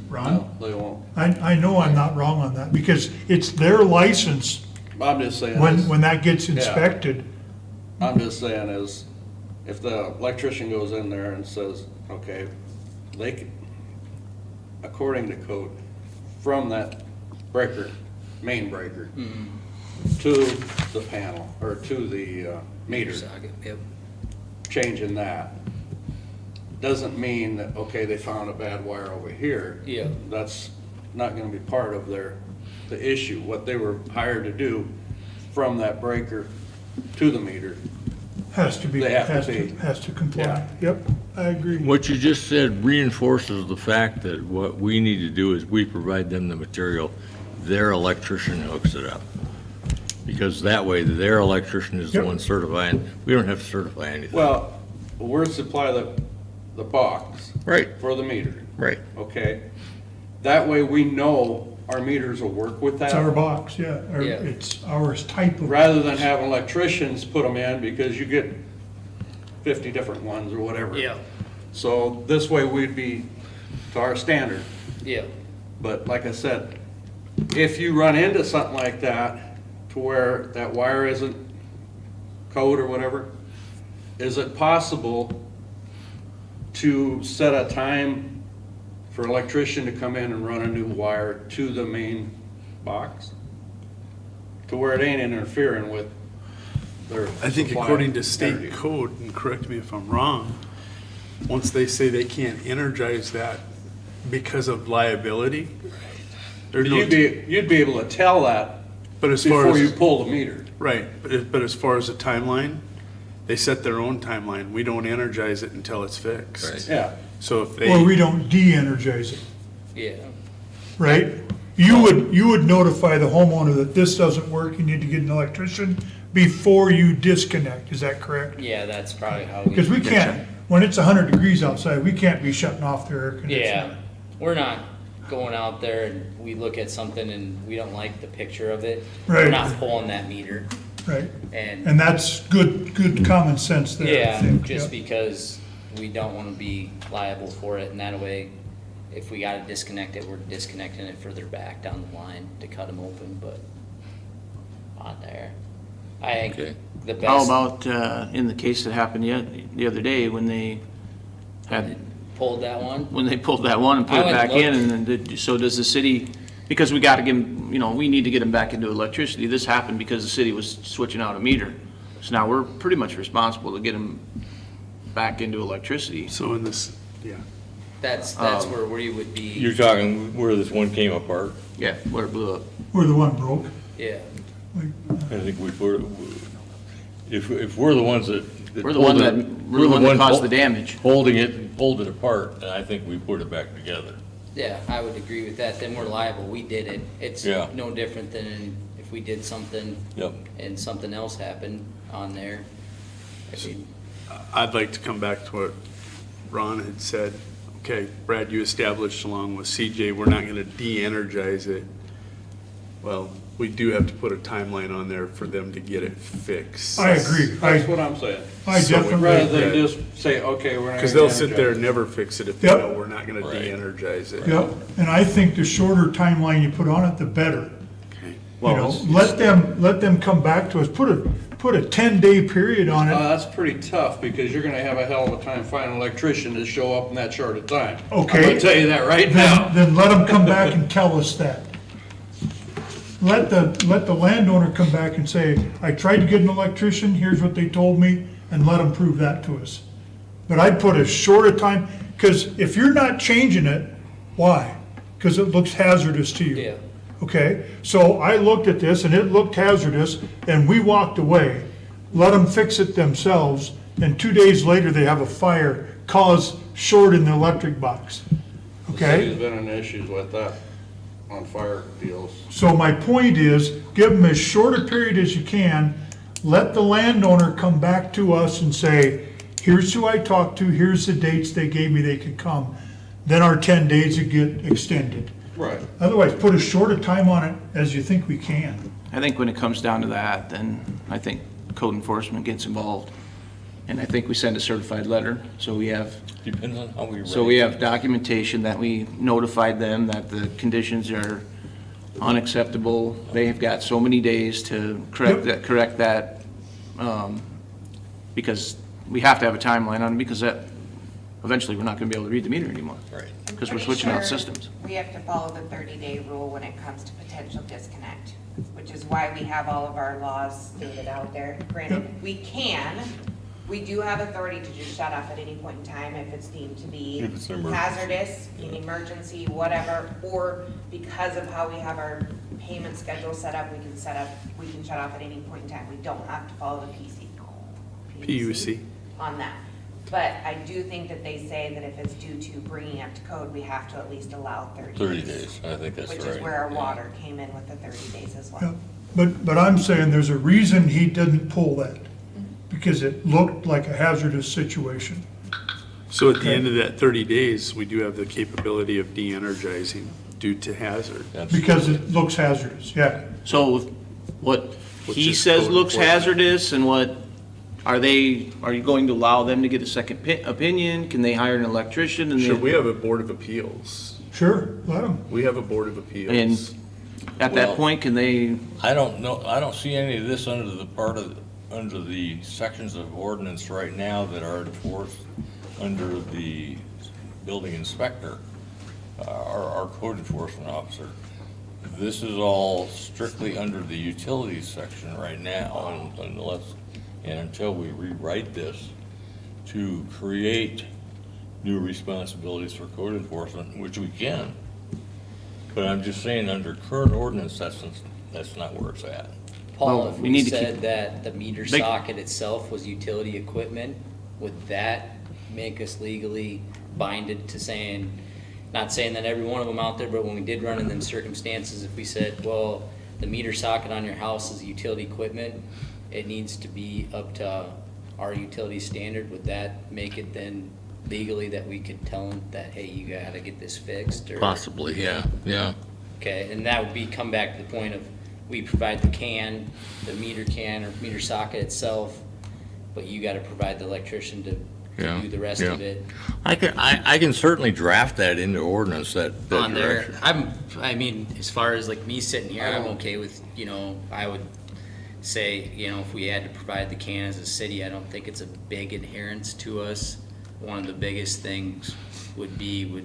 Ron? No, they won't. I know I'm not wrong on that, because it's their license I'm just saying. when that gets inspected. I'm just saying is, if the electrician goes in there and says, okay, they can, according to code, from that breaker, main breaker, to the panel, or to the meter, socket, yep. changing that, doesn't mean that, okay, they found a bad wire over here. Yeah. That's not gonna be part of the issue. What they were hired to do from that breaker to the meter. Has to be, They have to has to, be. has to comply. Yeah. Yep, I agree. What you just said reinforces the fact that what we need to do is we provide them the material, their electrician hooks it up. Because that way, their electrician is the Yep. one certifying, we don't have to certify anything. Well, we're supply the box Right, for the meter, right. okay? That way we know our meters will work with It's our that, box, yeah, or Yeah. it's ours type of. rather than having electricians put them in, because you get 50 different ones or whatever. Yeah, So this way we'd be to our standard. yeah. But like I said, if you run into something like that, to where that wire isn't code or whatever, is it possible to set a time for electrician to come in and run a new wire to the main box? To where it ain't interfering with their I think supply according to state energy. code, and correct me if I'm wrong, once they say they can't energize that because of liability, there's no, You'd be able to tell that but as far before you as, pull the meter. right, but as far as the timeline, they set their own timeline. We don't energize it until it's fixed. Yeah. So if Or we they, don't de-energize it, Yeah, right? You would notify the homeowner that this doesn't work, you need to get an electrician before you disconnect, is that correct? yeah, that's probably how we. Because we can't, when it's 100 degrees outside, we can't be shutting off their air conditioner. Yeah, we're not going out there and we look at something and we don't like the picture of it. We're Right. not pulling that meter Right, and, and that's good common sense there, I yeah, think. just yeah. because we don't wanna be liable for it, and that way, if we gotta disconnect it, we're disconnecting it further back down the line to cut them open, but not there. I Okay. think the best. How about, in the case that happened the other day, when they had, Pulled that one? when they pulled that one and put I it went back and in, and then, so does the city, because we gotta get them, we need to get them back into electricity. This happened because the city was switching out a meter. So now we're pretty much responsible to get them back into electricity. so in this, yeah. That's where we would be, You're talking where this one came apart? Yeah, where it blew up. Where the one broke. yeah. I think we put, if we're the ones that. We're the one that caused the damage. Holding it, pulled it apart, and I think we put it back together. Yeah, I would agree with that. Then we're liable. We did it. It's Yeah. no different than if we did something Yep. and something else happened on there. I mean, I'd like to come back to what Ron had said. Okay, Brad, you established along with CJ, we're not gonna de-energize it. Well, we do have to put a timeline on there for them to get it fixed. I agree. That's what I'm saying. I So definitely. Rather than just say, okay, we're not. Because gonna they'll sit there and energize never fix it if they Yep. know we're not gonna Right. de-energize it. Yep, and I think the shorter timeline you put on it, the better. Okay. You know, let them come back to us, put a 10-day period on it. That's pretty tough, because you're gonna have a hell of a time finding an electrician to show up in that short of time. Okay. I'm gonna tell you that right now. Then let them come back and tell us that. Let the landowner come back and say, I tried to get an electrician, here's what they told me, and let them prove that to us. But I'd put a shorter time, because if you're not changing it, why? Because it looks hazardous to you. Yeah. Okay, so I looked at this and it looked hazardous and we walked away. Let them fix it themselves, and 2 days later they have a fire, cause short in the electric box. The Okay? city's been in issues with that on fire deals. So my point is, give them as short a period as you can, let the landowner come back to us and say, here's who I talked to, here's the dates they gave me they could come. Then our 10 days would get extended. Right. Otherwise, put as short a time on it as you think we can. I think when it comes down to that, then I think code enforcement gets involved. And I think we send a certified letter, so we have, Depends on how we write. so we have documentation that we notified them that the conditions are unacceptable. They have got so many days to correct that, because we have to have a timeline on it, because that, eventually, we're not gonna be able to read the meter anymore. Right. Because we're Pretty switching out sure systems. We have to follow the 30-day rule when it comes to potential disconnect, which is why we have all of our laws stated out there. Granted, we do have authority to just shut off at any point in time if it's deemed to be If it's an emergency. hazardous, an emergency, whatever, or because of how we have our payment schedule set up, we can shut off at any point in time. We don't have to follow the PUC. on that. But I do think that they say that if it's due to bringing up to code, we have to at least allow 30 days. 30 days, I think that's right. Which is where our Yeah. water came in with the 30 days as Yeah, well. but I'm saying there's a reason he didn't pull that, because it looked like a hazardous situation. So at the end of that 30 days, we do have the capability of de-energizing due to hazard. Because it looks hazardous, yeah. So what Which he is says code looks enforcement. hazardous, and what, are you going to allow them to get a second opinion? Can they hire an electrician? And Sure, then- we have a Board of Appeals. Sure, let them. We have a Board of Appeals. And at that Well- point, can they, I don't know, I don't see any of this under the sections of ordinance right now that are enforced under the building inspector, our code enforcement officer. This is all strictly under the utilities section right now, and until we rewrite this to create new responsibilities for code enforcement, which we can. But I'm just saying, under current ordinance, that's not where it's at. Paul, Well, if we we need to said keep- that the meter They- socket itself was utility equipment, would that make us legally binded to saying, not saying that every one of them out there, but when we did run in them circumstances, if we said, well, the meter socket on your house is utility equipment, it needs to be up to our utility standard, would that make it then legally that we could tell them that, hey, you gotta get this fixed, or? Possibly, yeah. Okay, and that would be, come back to the point of, we provide the meter can or meter socket itself, but you gotta provide the electrician to Yeah, do the rest yeah. of it. I can certainly draft that into ordinance, that On there, direction. I mean, as far as like me sitting here, I'm okay with, I would say, if we had to provide the can as a city, I don't think it's a big adherence to us. One of the biggest things would be,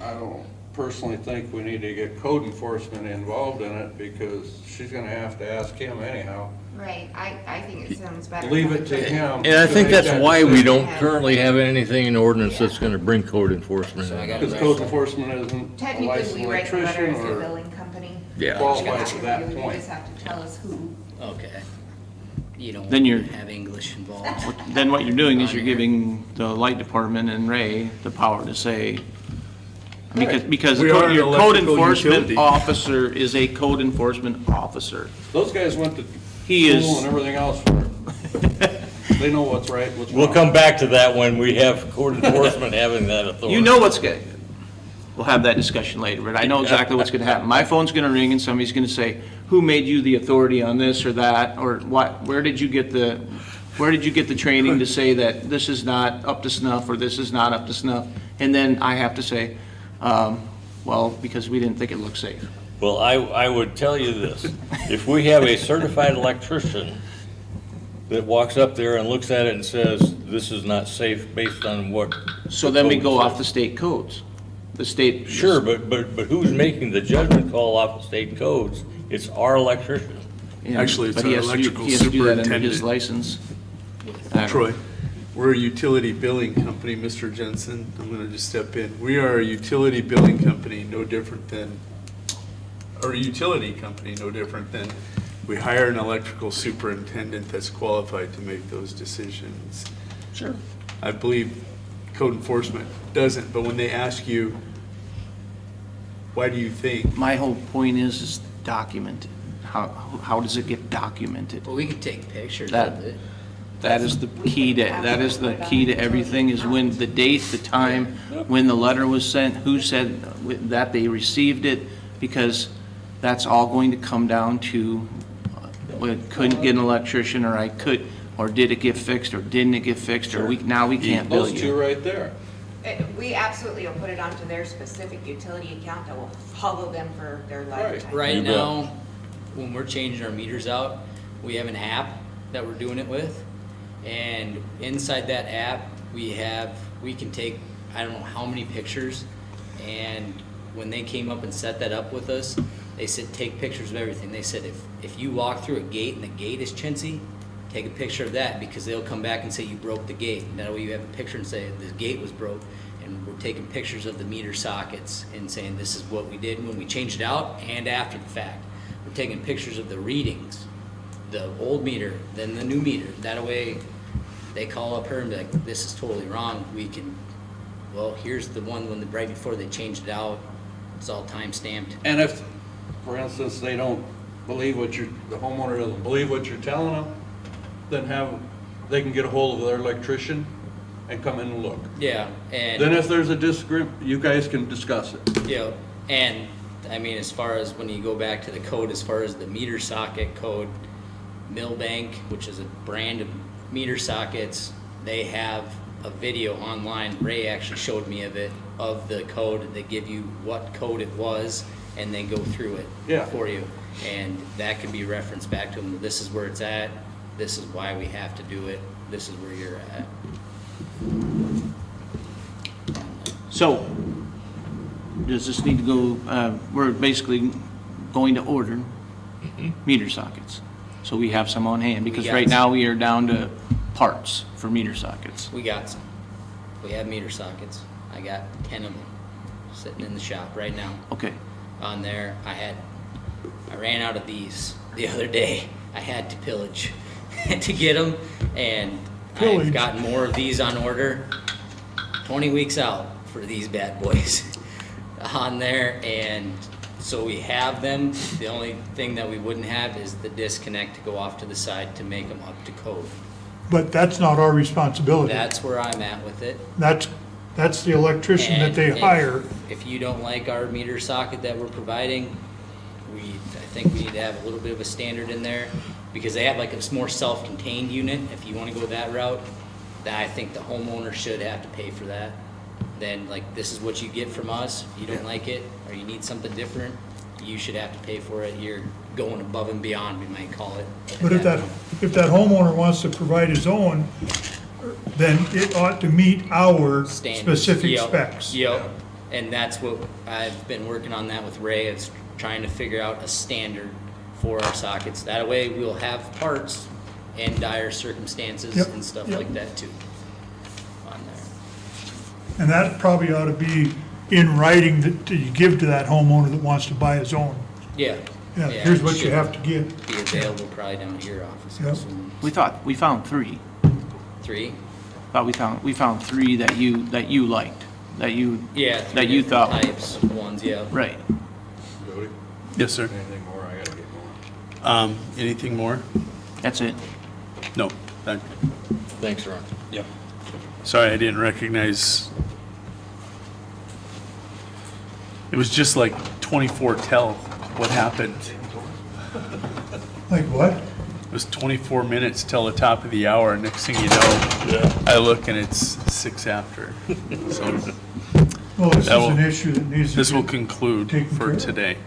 I don't, personally think we need to get code enforcement involved in it because she's gonna have to ask him anyhow. Right, I think it sounds better. Leave it to him. And I to think make that's that why we decision. don't currently have anything in ordinance that's gonna bring code enforcement So I in. got- Because code enforcement isn't a Technically, licensed we write the letter electrician as the or billing company. Yeah. qualified to that You point. just have to tell us who. Okay. You don't Then you're- have English involved. Then what you're doing is you're giving the light department and Ray the power to say, because We the are code- an your code electrical enforcement utility. officer is a code enforcement officer. Those guys went to He is- school and everything else for it. They know what's right, what's wrong. We'll come back to that when we have code enforcement having that authority. You know what's going, we'll have that discussion later, but I know exactly what's gonna happen. My phone's gonna ring and somebody's gonna say, who made you the authority on this or that? Or what, where did you get the training to say that this is not up to snuff or this is not up to snuff? And then I have to say, well, because we didn't think it looked safe. Well, I would tell you this, if we have a certified electrician that walks up there and looks at it and says, this is not safe based on what. So then we code go says. off the state codes. The state. Sure, but who's making the judgment call off of state codes? It's our electrician. Yeah, Actually, it's but he our has to do- electrical He has to do that under superintendent. his license. Troy, we're a utility billing company, Mr. Jensen. I'm gonna just step in. We are a utility billing company, no different than, or a utility company, no different than, we hire an electrical superintendent that's qualified to make those decisions. Sure. I believe code enforcement doesn't, but when they ask you, why do you think? My whole point is documented. How does it get documented? Well, we could take pictures That- of it. That is the key to everything, is when the date, the time, when the letter was sent, who said that they received it, because that's all going to come down to, we couldn't get an electrician, or I could, or did it get fixed, or didn't it get fixed, or now we can't bill Those two you. right there. We absolutely will put it onto their specific utility account that will follow them for their lifetime. Right You bet. now, when we're changing our meters out, we have an app that we're doing it with. And inside that app, we can take, I don't know how many pictures. And when they came up and set that up with us, they said, take pictures of everything. They said, if you walk through a gate and the gate is chintzy, take a picture of that, because they'll come back and say you broke the gate. And that way you have a picture and say the gate was broke. And we're taking pictures of the meter sockets and saying this is what we did when we changed it out and after the fact. We're taking pictures of the readings, the old meter, then the new meter. That way, they call up her and be like, this is totally wrong. We can, well, here's the one when right before they changed it out. It's all time stamped. And if, for instance, they don't believe the homeowner doesn't believe what you're telling them, then they can get a hold of their electrician and come in and look. Yeah, Then and, if there's a disagreement, you guys can discuss it. yeah, and, I mean, as far as when you go back to the code, as far as the meter socket code, Millbank, which is a brand of meter sockets, they have a video online. Ray actually showed me of it, of the code. They give you what code it was, and they go through it Yeah. for you. And that can be referenced back to them. This is where it's at. This is why we have to do it. This is where you're at. So, does this need to go, we're basically going to order meter sockets. So we have some on hand, because got right some. now we are down to parts for meter sockets. We got some. We have meter sockets. I got 10 of them sitting in the shop right now. Okay. On there, I ran out of these the other day. I had to pillage to get them, and Pillage. I've gotten more of these on order. 20 weeks out for these bad boys on there, and so we have them. The only thing that we wouldn't have is the disconnect to go off to the side to make them up to code. But that's not our responsibility. That's where I'm at with it. That's the electrician that they And hire. If you don't like our meter socket that we're providing, I think we need to have a little bit of a standard in there, because they have like a more self-contained unit. If you want to go that route, then I think the homeowner should have to pay for that. Then, like, this is what you get from us. If you don't like it, or you need something different, you should have to pay for it. You're going above and beyond, we might call it. But if that homeowner wants to provide his own, then it ought to meet our Standards. specific Yep, specs. Yep, And that's what, I've been working on that with Ray, is trying to figure out a standard for our sockets. That way we'll have parts in dire circumstances Yep, and stuff yep. like that too. On there. And that probably ought to be in writing that you give to that homeowner that wants to buy his own. Yeah. Yeah, here's what you it have to give. should Be available probably down at your office. I'm Yep. assuming. We found three. 3? Thought we found three that you liked, that you. Yeah. That 3 you different thought. Types, ones, yeah. Right. Jody, Yes, sir. anything more? I gotta get going. Anything more? That's it. No. Thank- Thanks, Ron. Yep. Sorry, I didn't recognize. It was just like 24 tell what happened. Like what? It was 24 minutes till the top of the hour. Next thing you know, I look and it's 6 after. So Well, this is That will- an issue that needs to this will be conclude Taken care for of. today.